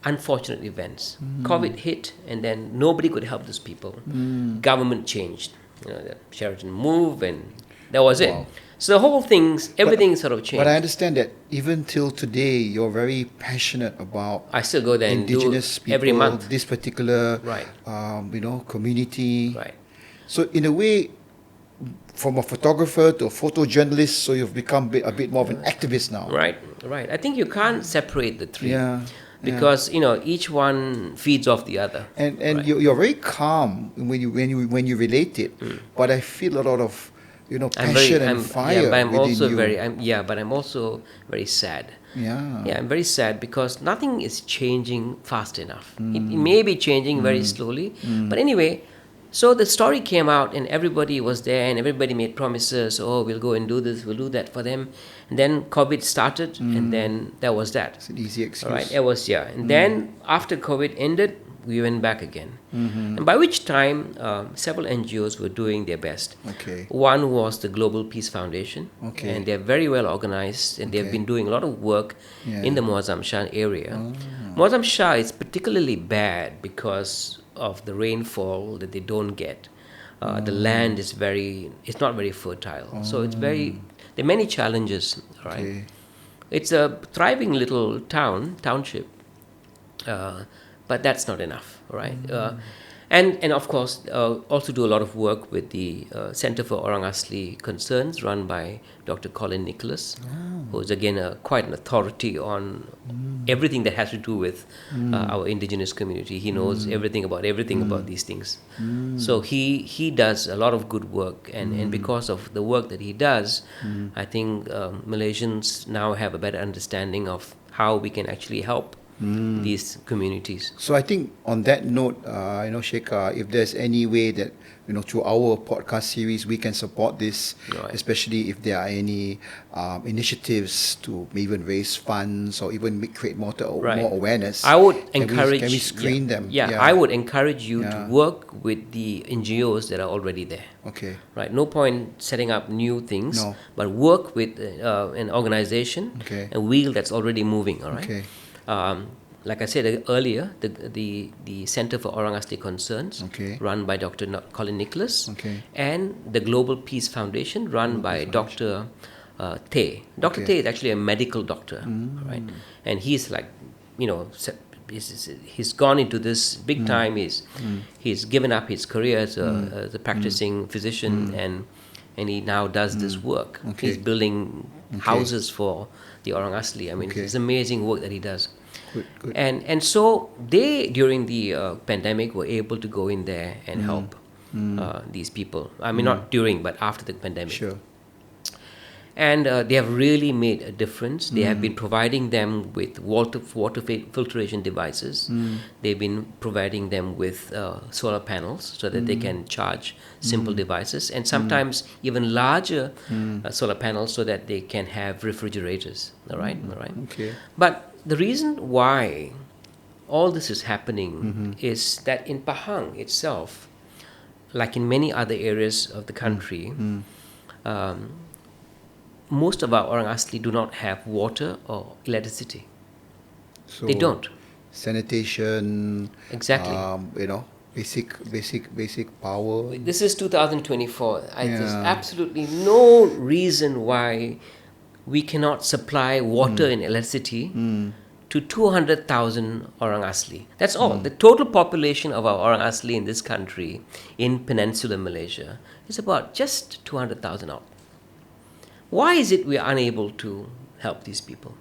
unfortunate events. COVID hit, and then nobody could help these people. Government changed. The Sheraton moved, and that was it. Wow. So the whole everything sort of changed. But I understand that even till today, you're very passionate about I still go there and do indigenous people, every month. this particular, Right. community. Right. So in a way, from a photographer to a photojournalist, so you've become a bit more of an activist now. Right. I think you can't separate the three. Yeah. Because each one feeds off the other. And Right. you're very calm when you relate it, but I feel a lot of passion and fire but I'm within also you. but I'm also very sad. Yeah. Yeah, I'm very sad because nothing is changing fast enough. It may be changing very slowly, but anyway, so the story came out and everybody was there and everybody made promises. Oh, we'll go and do this, we'll do that for them. And then COVID started, and then that was that. It's an easy All right, excuse. it was, yeah. And then after COVID ended, we went back again. And by which time, several NGOs were doing their best. Okay. One was the Global Peace Foundation, Okay. and they're very well organized, and they've Okay. been doing a lot of work Yeah. in the Muadzam Shah area. Muadzam Shah is particularly bad because of the rainfall that they don't get. The land is it's not very fertile, so there are many challenges. Right, Okay. it's a thriving little township, but that's not enough, right? And of course, also do a lot of work with the Center for Orang Asli Concerns, run by Dr. Colin Nicholas, who is again quite an authority on everything that has to do with our indigenous community. He knows everything about these things. So he does a lot of good work, and because of the work that he does, I think Malaysians now have a better understanding of how we can actually help these communities. So I think on that note, Shekar, if there's any way that through our podcast series we can support this, Right. especially if there are any initiatives to even raise funds or even create more Right. awareness. I would can encourage. we screen them? Yeah, I would encourage you to Yeah. work with the NGOs that are already there. Okay. Right. No point setting up new things, No. but work with an organization, Okay. a wheel that's already moving. All right. Okay. Like I said earlier, the Center for Orang Asli Concerns, Okay. run by Dr. Colin Nicholas, Okay. and the Global Peace Foundation, run by Dr. Tay. Dr. Okay. Tay is actually a medical doctor, right? And he's like, he's gone into this big time. He's given up his career as a practicing physician, and he now does this work. Okay. He's building houses for the Orang Asli. I mean, Okay. it's amazing work that he does. Good. And so they, during the pandemic, were able to go in there and help these people. I mean, not during, but after the pandemic. Sure. And they have really made a difference. They have been providing them with water filtration devices. They've been providing them with solar panels so that they can charge simple devices, and sometimes even larger solar panels so that they can have refrigerators. All right. Okay. But the reason why all this is happening is that in Pahang itself, like in many other areas of the country, most of our Orang Asli do not have water or electricity. So They don't. Sanitation. Exactly. Basic power. This is 2024. There's Yeah. absolutely no reason why we cannot supply water and electricity to 200,000 Orang Asli. That's all. The total population of our Orang Asli in this country, in peninsular Malaysia, is about just 200,000 out. Why is it we are unable to help these people?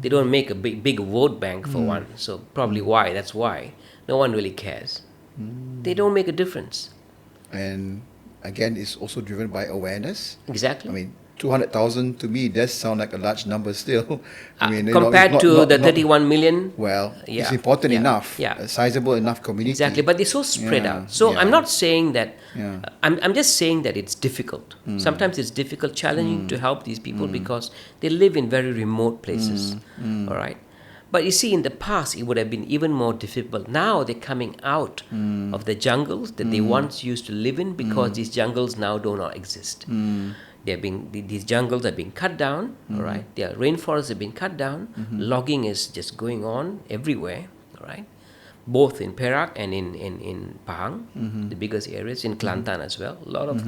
They don't make a big vote bank for one, so probably why. That's why. No one really cares. They don't make a difference. And again, it's also driven by awareness. Exactly. I mean, 200,000 to me does sound like a large number still. I mean, compared it's to not- the not- 31 million. Well, Yeah, it's important yeah, enough. yeah. A sizable enough community. Exactly, but they're so spread Yeah, out. So yeah. I'm not saying that. Yeah. I'm just saying that it's difficult. Sometimes it's difficult, challenging to help these people because they live in very remote places. All right, but you see, in the past it would have been even more difficult. Now they're coming out of the jungles that they once used to live in because these jungles now do not exist. These jungles are being cut down. All right, their rainforests are being cut down. Logging is just going on everywhere. All right, both in Perak and in Pahang, the biggest areas, in Kelantan as well, a lot of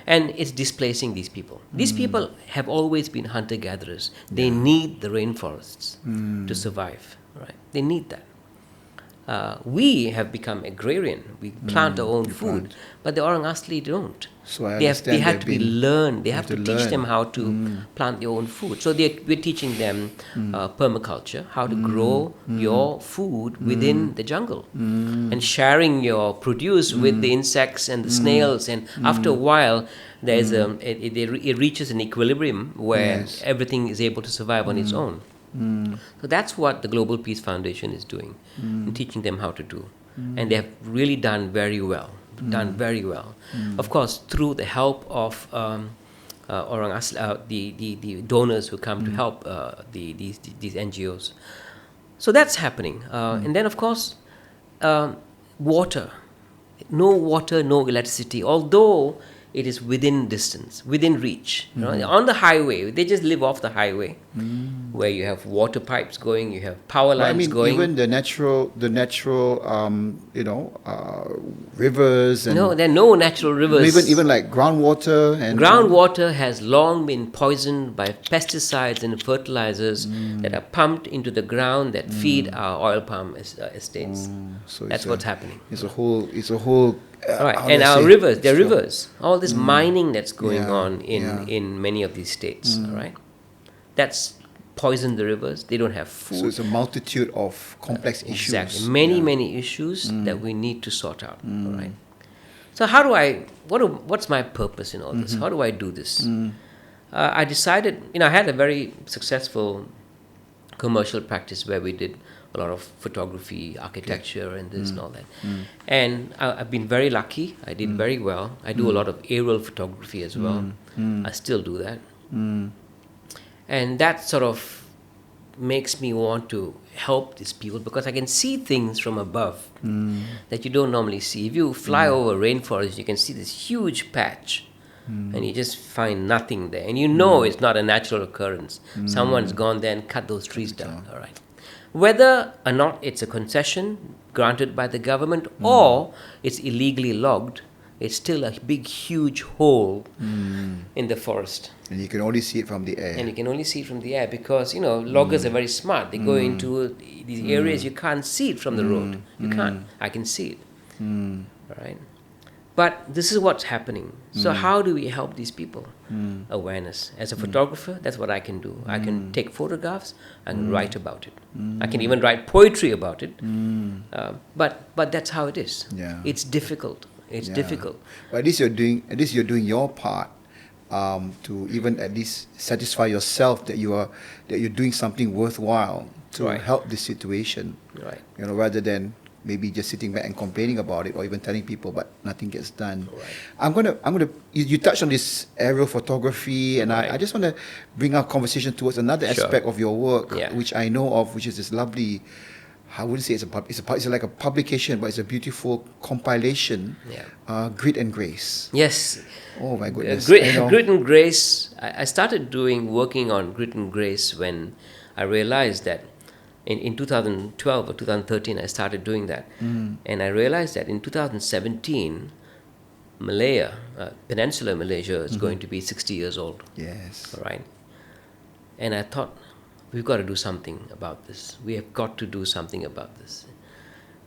and it's displacing these people. These people have always been hunter-gatherers. They need the rainforests to survive, right? They need that. we have become agrarian. We plant our own food, plant. but the Orang Asli don't. So I They understand had to be learned. They have to teach them how to Mm. plant their own food. So we're teaching them permaculture, how to grow your food within the jungle, and sharing your produce with the insects and the snails. And after a while, there's it reaches an equilibrium where Yes. everything is able to survive on its own. So that's what the Global Peace Foundation is doing, and teaching them how to do. And they have really done very well. Done very well. Of course, through the help of Orang Asli, the donors who come to help these NGOs. So that's happening. And then, of course, water. No water, no electricity. Although it is within distance, within reach. You know, on the highway, they just live off the highway, where you have water pipes going, you have power But I lines mean, going. even the natural, rivers and No, there are no natural rivers. even like groundwater and Groundwater has long been poisoned by pesticides and fertilizers that are pumped into the ground that feed our oil palm estates. So That's what's happening. It's a whole. All right, how and do I our say? rivers, there are So- rivers. All this mining that's going Yeah, on yeah. in many of these states, all right? That's poisoned the rivers. They don't have food. So it's a multitude of complex issues. Exactly. Many issues that we need to sort out. All right. So how do I? What's my purpose in all this? How do I do this? I decided. I had a very successful commercial practice where we did a lot of photography, architecture, and this and all that. And I've been very lucky. I did very well. I do a lot of aerial photography as well. I still do that. And that sort of makes me want to help these people because I can see things from above that you don't normally see. If you fly over rainforest, you can see this huge patch and you just find nothing there. And you know it's not a natural occurrence. Someone's gone there and cut those trees down. All right. Whether or not it's a concession granted by the government or it's illegally logged, it's still a big, huge hole in the forest. And you can only see it from the air. And you can only see it from the air because, loggers are very smart. They go into these areas you can't see it from the road. You can't. I can see it. All right. But this is what's happening. So how do we help these people? Awareness. As a photographer, that's what I can do. I can take photographs and write about it. I can even write poetry about it. But that's how it is. Yeah. It's difficult. It's Yeah. difficult. But at least you're doing your part to even at least satisfy yourself that you're doing something worthwhile to Right. help this situation. Right. Rather than maybe just sitting back and complaining about it or even telling people, but nothing gets done. Right. I'm gonna. You touched on this aerial photography, and Right. I just want to bring our conversation towards another Sure. aspect of your work, Yeah. which I know of, which is this lovely. I wouldn't say it's like a publication, but it's a beautiful compilation. Yeah. Grit and Grace. Yes. Oh my goodness. Grit and Grace. I started working on Grit and Grace when I realized that in 2012 or 2013 I started doing that. And I realized that in 2017 Malaya, Peninsular Malaysia is going to be 60 years old. Yes. All right. And I thought, we've got to do something about this. We have got to do something about this.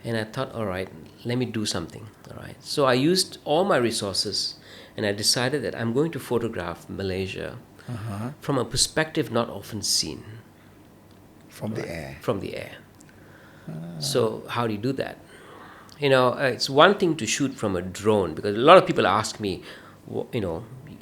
And I thought, all right, let me do something. All right. So I used all my resources and I decided that I'm going to photograph Malaysia from a perspective not often seen. From the air. From the air. So how do you do that? It's one thing to shoot from a drone because a lot of people ask me,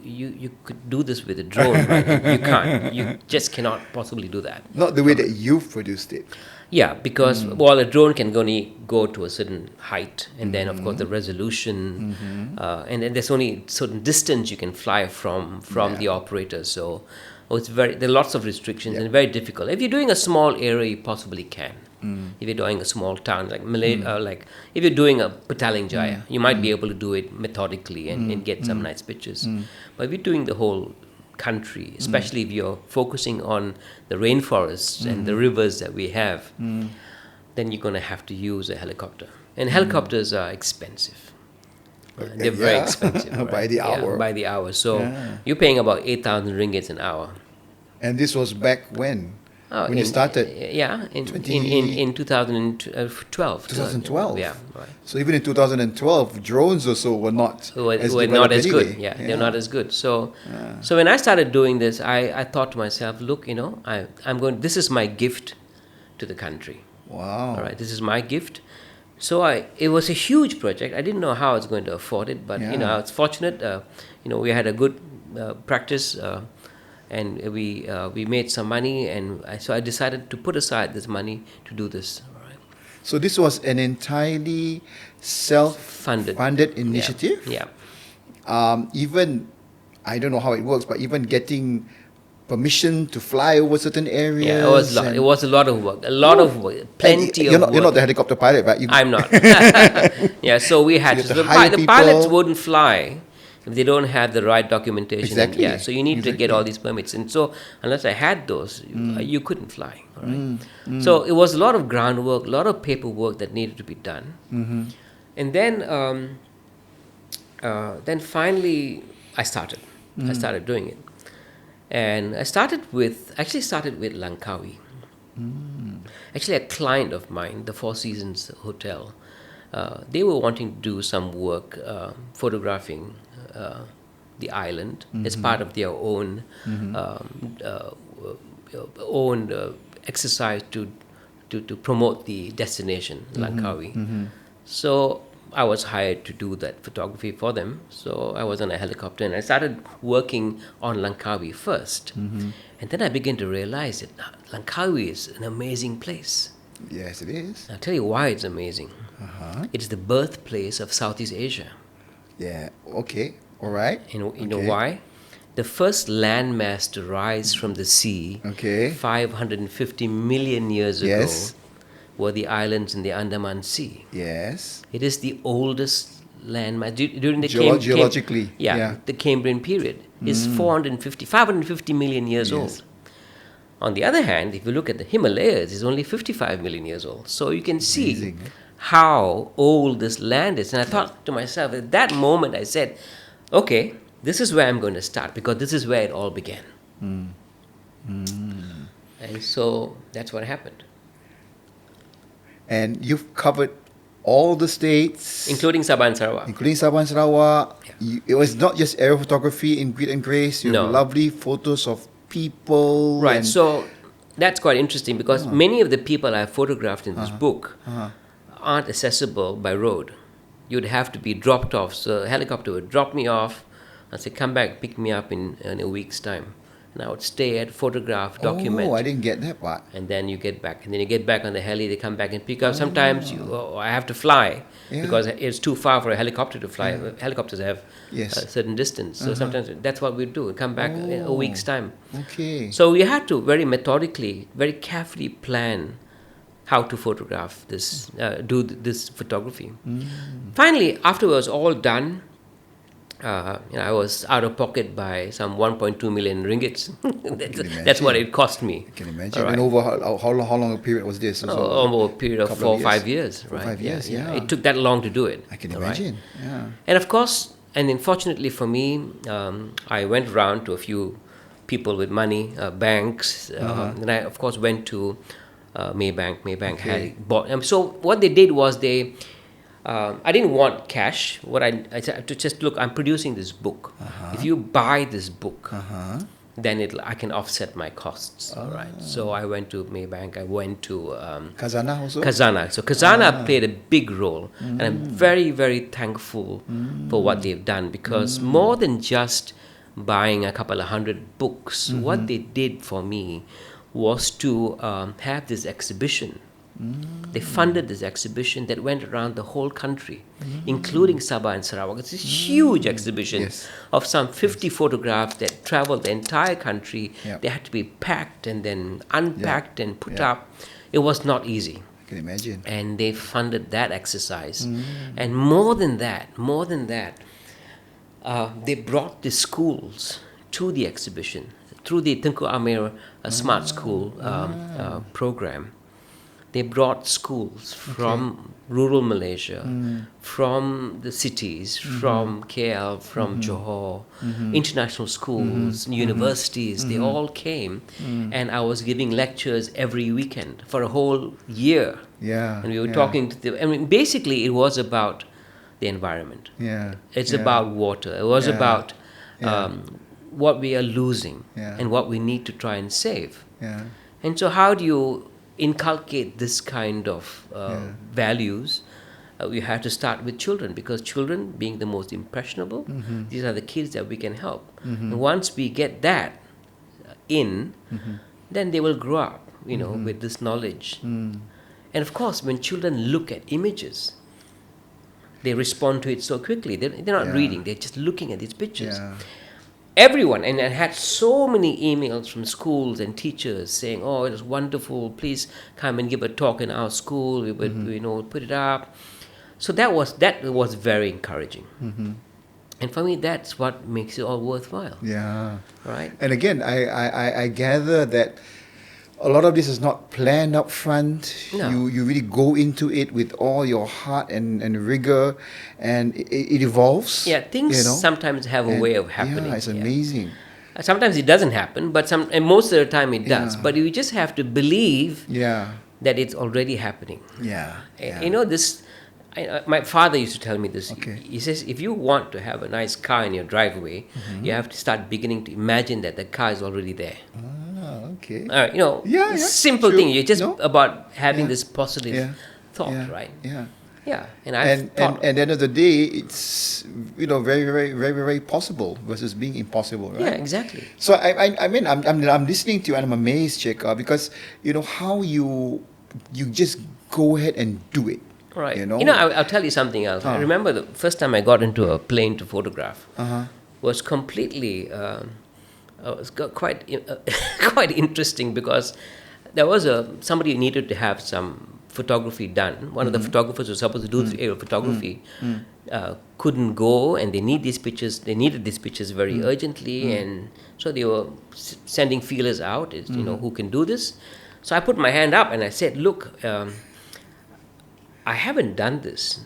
you could do this with a drone, right? You can't. You just cannot possibly do that. Not the way that you've produced it. Yeah, because a drone can only go to a certain height, and then of course the resolution, and then there's only certain distance you can fly from the operator. So there are lots of restrictions and very difficult. If you're doing a small area, you possibly can. If you're doing a small town like like if you're doing a Petaling Jaya, you might be able to do it methodically and get some nice pictures. But if you're doing the whole country, especially if you're focusing on the rainforests and the rivers that we have, then you're going to have to use a helicopter. And helicopters are expensive. They're very expensive. Right? By the hour. Yeah, by the hour. So you're paying about 8,000 ringgits an hour. And this was back when? when you started? Yeah, in 2012. 2012. Yeah, right. So even in 2012, drones also were not as Were not developed as anyway. good. Yeah, they're not as good. So when I started doing this, I thought to myself, look, I'm going. This is my gift to the country. Wow. All right, this is my gift. So it was a huge project. I didn't know how I was going to afford it, but Yeah. I was fortunate. We had a good practice, and we made some money, and so I decided to put aside this money to do this. All right. So this was an entirely self-funded Yeah, initiative. yeah. Even I don't know how it works, but even getting permission to fly over certain areas. Yeah, it was a lot of work. A lot of work. Plenty you're of not, work. You're not the helicopter pilot, right? I'm not. Yeah, so we had You have to. to hire The pilots people. wouldn't fly if they don't have the right documentation. Exactly. Yeah, so you need to get all these permits. And so unless I had those, you couldn't fly. All right. So it was a lot of groundwork, a lot of paperwork that needed to be done. And then finally I started. I started doing it. And I started with Langkawi. Actually, a client of mine, the Four Seasons Hotel, they were wanting to do some work photographing the island as part of their own exercise to promote the destination, Langkawi. So I was hired to do that photography for them. So I was on a helicopter and I started working on Langkawi first. And then I began to realize that Langkawi is an amazing place. Yes, it is. I'll tell you why it's amazing. It's the birthplace of Southeast Asia. Yeah. Okay. All right. You know why? The first landmass to rise from the sea, Okay. 550 million years Yes. ago, were the islands in the Andaman Sea. Yes. It is the oldest landmass during the Geologically, the Cambrian period. It's 550 million years old. On the other hand, if you look at the Himalayas, it's only 55 million years old. So you can see Amazing. how old this land is. And I thought to myself, at that moment, I said, okay, this is where I'm going to start because this is where it all began. And so that's what happened. And you've covered all the states, Including Sabah and Sarawak. including Sabah and Sarawak. It was not just aerophotography in Grit and Grace. You have No. lovely photos of people. Right, and- so that's quite interesting because many of the people I photographed in this book aren't accessible by road. You'd have to be dropped off. So a helicopter would drop me off and say, come back, pick me up in a week's time. And I would stay at, photograph, document. Oh, I didn't get that part. And then you get back. And then you get back on the heli, they come back and pick up. Sometimes I have to fly because it's too far for a helicopter to fly. Helicopters have a certain distance. So sometimes that's what we do. We come back in a week's time. Okay. So we had to very methodically, very carefully plan how to photograph this, do this photography. Finally, after it was all done, I was out of pocket by some 1.2 million ringgits. That's what it cost me. I can imagine. All right. And over how long a period was this? Over a period of couple 4 of or 5 years. 4 or Right? 5 years, yeah. It took that long to do it. I can all right? imagine. Yeah. And of course, and then fortunately for me, I went around to a few people with money, banks, and I of course went to Maybank. Maybank had bought. So what they did was I didn't want cash. I said to just look, I'm producing this book. If you buy this book, then I can offset my costs. All right. So I went to Maybank. I went to Khazanah also? Khazanah. So Khazanah played a big role, and I'm very, very thankful for what they've done because more than just buying a couple of hundred books, what they did for me was to have this exhibition. They funded this exhibition that went around the whole country, including Sabah and Sarawak. It's a huge exhibition of some 50 photographs that traveled the entire country. They had to be packed and then unpacked and put up. It was not easy. I can imagine. And they funded that exercise. And more than that, they brought the schools to the exhibition through the Tengku Amir Smart School program. They brought schools from rural Malaysia, from the cities, from KL, from Johor, international schools, universities. They all came, and I was giving lectures every weekend for a whole year. Yeah. And we were yeah. talking to them. I mean, basically, it was about the environment. Yeah. It's yeah. about water. It was Yeah. about Yeah. what we are losing Yeah. and what we need to try and save. Yeah. And so, how do you inculcate this kind of values? You have to start with children, because children, being the most impressionable, these are the kids that we can help. And once we get that in, then they will grow up, with this knowledge. And of course, when children look at images, they respond to it so quickly. They're not reading; they're just looking at these pictures. Yeah. Everyone, and I had so many emails from schools and teachers saying, "Oh, it was wonderful. Please come and give a talk in our school. We would, put it up." So that was very encouraging. And for me, that's what makes it all worthwhile. Yeah. Right? And again, I gather that a lot of this is not planned up front. No. You really go into it with all your heart and rigor, and it evolves. Yeah, things sometimes have a way of happening. Yeah, it's amazing. Sometimes it doesn't happen, but and most of the time it does. Yeah. But you just have to believe Yeah. that it's already happening. Yeah. yeah. This. My father used to tell me this. Okay. He says, if you want to have a nice car in your driveway, you have to start beginning to imagine that the car is already there. Ah, okay. Yeah, simple true. thing. You're just No? about having Yeah. this positive Yeah. thought, yeah. right? Yeah. Yeah, and And thought. at the end of the day, it's very, very, very, very possible versus being impossible, right? Yeah, exactly. So I mean I'm listening to you and I'm amazed, Shekar, because how you just go ahead and do it. Right. You know? I'll tell you something else. I remember the first time I got into a plane to photograph was completely was quite quite interesting, because there was somebody who needed to have some photography done. One of the photographers who was supposed to do the aerial photography couldn't go, and they needed these pictures very urgently, and so they were sending feelers out, who can do this. So I put my hand up and I said, look, I haven't done this,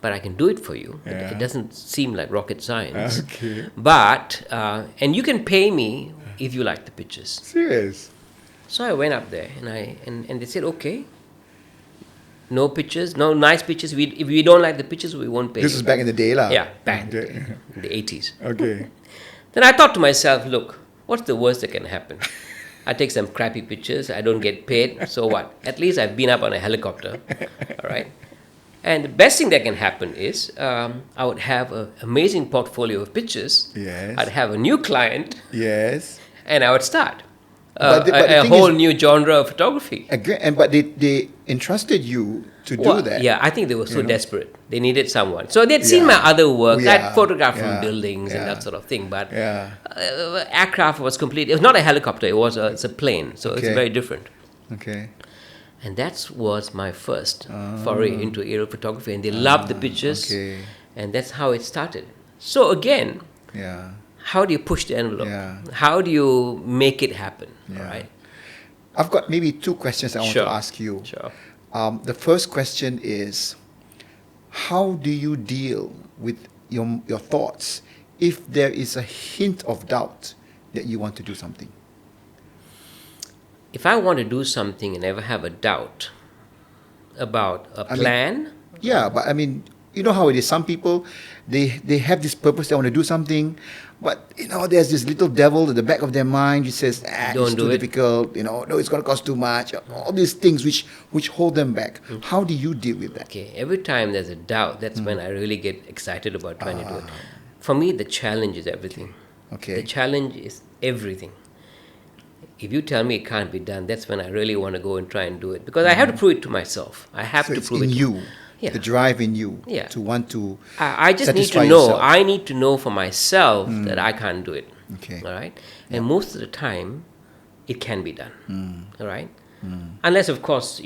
but I can do it for you. Yeah. It doesn't seem like rocket science. Okay. But, and you can pay me if you like the pictures. Serious. So I went up there and they said, okay, no pictures, no nice pictures. If we don't like the pictures, we won't pay This you. was back in the day, lah. Yeah, back in Okay. the 80s. Okay. Then I thought to myself, look, what's the worst that can happen? I take some crappy pictures, I don't get paid, so what? At least I've been up on a helicopter, all right? And the best thing that can happen is I would have an amazing portfolio of pictures. Yes. I'd have a new client, Yes. and I would start But the a thing whole is- new genre of photography. But they entrusted you to do that. Yeah, I think they were so desperate. They needed someone. So they'd seen Yeah. my other work. Yeah. I'd photographed from Yeah. buildings and Yeah. that sort of thing. But Yeah. aircraft was complete. It was not a helicopter. It's a plane. So it's Okay. very different. Okay. And that was my first foray into aerial photography. And they loved the pictures. Okay. And that's how it started. So again, Yeah. how do you push the envelope? Yeah. How do you make it happen? Yeah. All right. I've got maybe two questions I want Sure. to ask you. Sure. The first question is, how do you deal with your thoughts if there is a hint of doubt that you want to do something? If I want to do something and ever have a doubt about a plan, Yeah, but I mean, you know how it is. Some people, they have this purpose, they want to do something, but there's this little devil at the back of their mind which says, Don't it's do too it. difficult, no, it's going to cost too much. All these things which hold them back. How do you deal with that? okay, every time there's a doubt, that's when I really get excited about trying to do it. For me, the challenge is everything. Okay. The challenge is everything. If you tell me it can't be done, that's when I really want to go and try and do it. Because I have to prove it to myself. I have So to it's prove in it. you, Yeah. the drive in you Yeah. to want to I just need to satisfy know. yourself. I need to know for myself that I can't do it. Okay. All right. And most of the time, it can be done. All right. Unless, of course,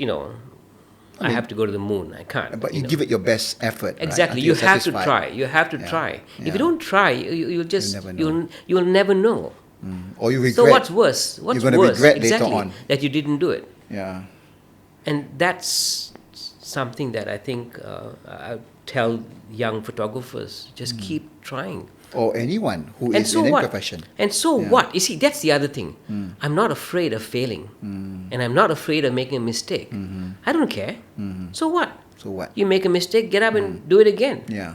I have to go to the moon. I can't. But you give it your best effort. right, Exactly. until You you're have to satisfied. try. You have to Yeah. try. Yeah. If you don't try, you'll just never know. you'll never know. Or you regret. So what's worse? What's You're gonna worse? regret later Exactly on. that you didn't do it. Yeah. And that's something that I think I tell young photographers, just keep trying. Or anyone who And is so in any what? profession. And so Yeah. what? You see, that's the other thing. I'm not afraid of failing. And I'm not afraid of making a mistake. I don't care. So what? So what? You make a mistake, get up and do it again. Yeah.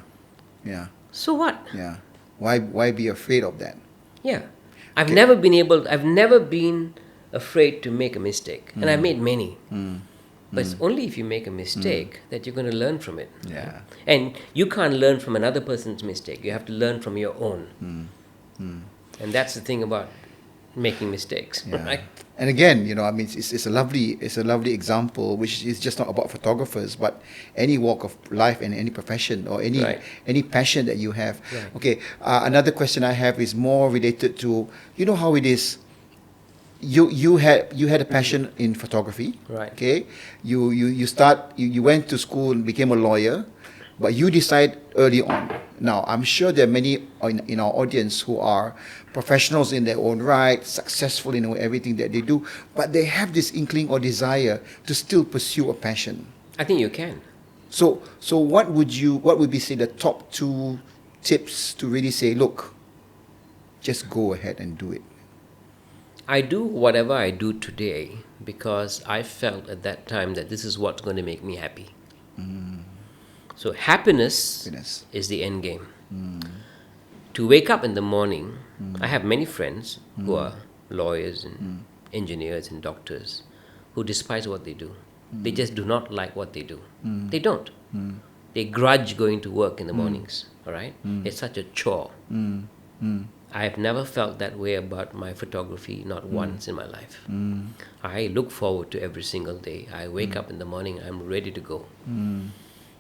Yeah. So what? Yeah. Why be afraid of that? Yeah. I've Okay. never been afraid to make a mistake. And I've made many. But it's only if you make a mistake that you're going to learn from it. Yeah. And you can't learn from another person's mistake. You have to learn from your own. And that's the thing about making mistakes, Yeah. right? And again, I mean, it's a lovely example, which is just not about photographers, but any walk of life and any profession or Right. any passion that you have. Right. Okay. Another question I have is more related to, how it is. You had a passion in photography. Right. Okay. You went to school and became a lawyer, but you decide early on. Now, I'm sure there are many in our audience who are professionals in their own right, successful in everything that they do, but they have this inkling or desire to still pursue a passion. I think you can. So what would be say the top 2 tips to really say, look, just go ahead and do it? I do whatever I do today because I felt at that time that this is what's going to make me happy. So happiness is the end game. To wake up in the morning, I have many friends who are lawyers and engineers and doctors who despise what they do. They just do not like what they do. They don't. They grudge going to work in the mornings, all right? It's such a chore. I have never felt that way about my photography, not once in my life. I look forward to every single day. I wake up in the morning, I'm ready to go.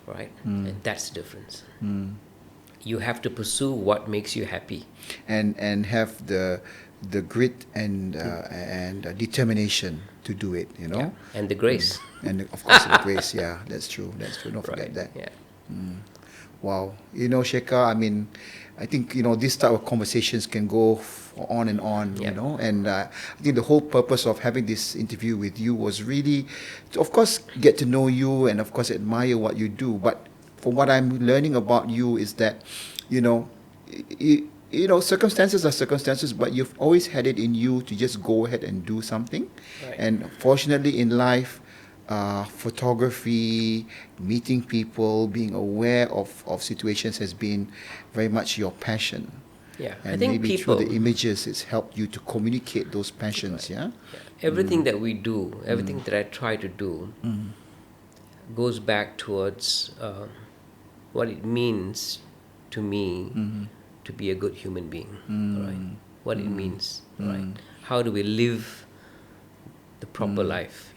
Right? And that's the difference. You have to pursue what makes you happy. And have the grit and determination to do it, Yeah. And the grace. And of course the grace. Yeah, that's true. Don't forget that. Yeah. Wow. Shekar, I mean, I think, this type of conversations can go on and on, Yep. and I think the whole purpose of having this interview with you was really to, of course, get to know you and, of course, admire what you do. But from what I'm learning about you is that, circumstances are circumstances, but you've always had it in you to just go ahead and do something. Right. And fortunately in life, photography, meeting people, being aware of situations has been very much your passion. Yeah. And I think maybe people... through the images, it's helped you to communicate those passions, yeah? Everything that we do, everything that I try to do goes back towards what it means to me to be a good human being, right? What it means, right? How do we live the proper life,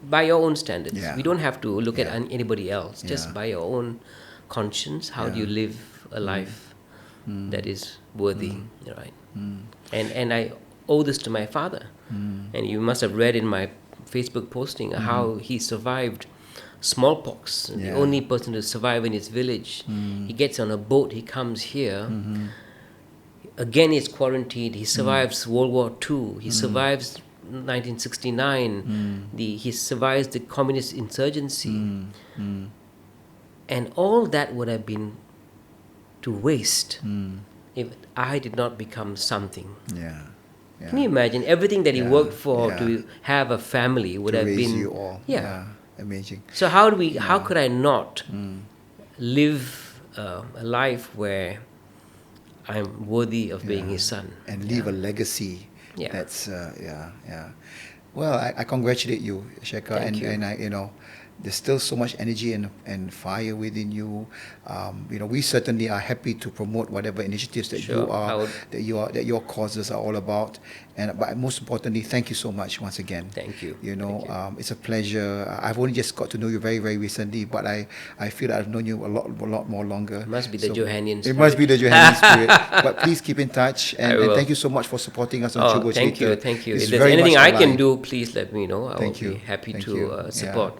by your own standards. Yeah. We don't have to look at Yeah. anybody else, just Yeah. by your own conscience. How do you live a life that is worthy, right? And I owe this to my father. And you must have read in my Facebook posting how he survived smallpox, the Yeah. only person to survive in his village. He gets on a boat, he comes here. Again, he's quarantined. He survives World War II. He survives 1969. He survives the communist insurgency. And all that would have been to waste if I did not become something. Yeah. Yeah. Can you imagine everything that he Yeah, worked for yeah. to have a family would To have raise been you all. Yeah. Amazing. So how could I not live a life where I'm worthy of being his son And leave a legacy. Yeah. That's Well, I congratulate you, Shekar, Thank you. and there's still so much energy and fire within you. We certainly are happy to promote whatever initiatives that Sure, that your causes are all about. But most importantly, thank you so much once again. Thank you. It's a pleasure. I've only just got to know you very, very recently, but I feel I've known you a lot more longer. It must be the Johannian It must be the Johannian spirit. But please keep in touch, I and will. thank you so much for supporting us on Oh, Chubo thank you, Cerita. thank you. It's If there's very anything much I can alive. do, please let me know. I Thank will you. be happy Thank to you. support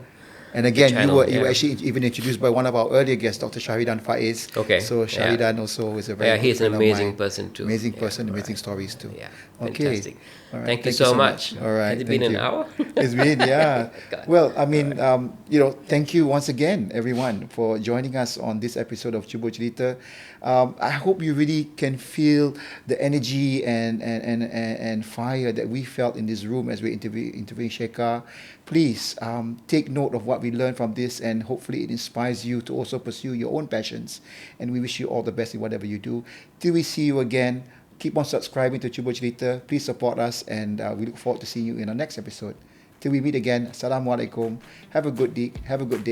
And again, channel, you were yeah. actually even introduced by one of our earlier guests, Dr. Shahridan Faiz. Okay, So yeah. Shahridan also is a very Yeah, good he's an friend of amazing mine. person too. Amazing Yeah, person, amazing right. stories too. Yeah, Okay. fantastic. All right. Thank you so much. All right. Has it been Thank an you. hour? It's been, yeah. God. Well, I mean, thank you once again, everyone, for joining us on this episode of Cuba Cerita. I hope you really can feel the energy and fire that we felt in this room as we interviewing Shekar. Please take note of what we learned from this, and hopefully it inspires you to also pursue your own passions. And we wish you all the best in whatever you do. Till we see you again, keep on subscribing to Cuba Cerita. Please support us, and we look forward to seeing you in our next episode. Till we meet again, Assalamualaikum. Have a good day, have a good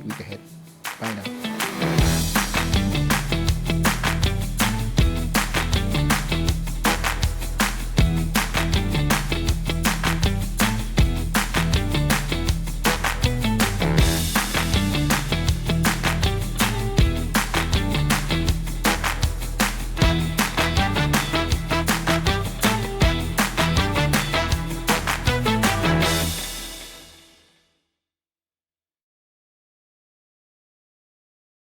week ahead. Bye now.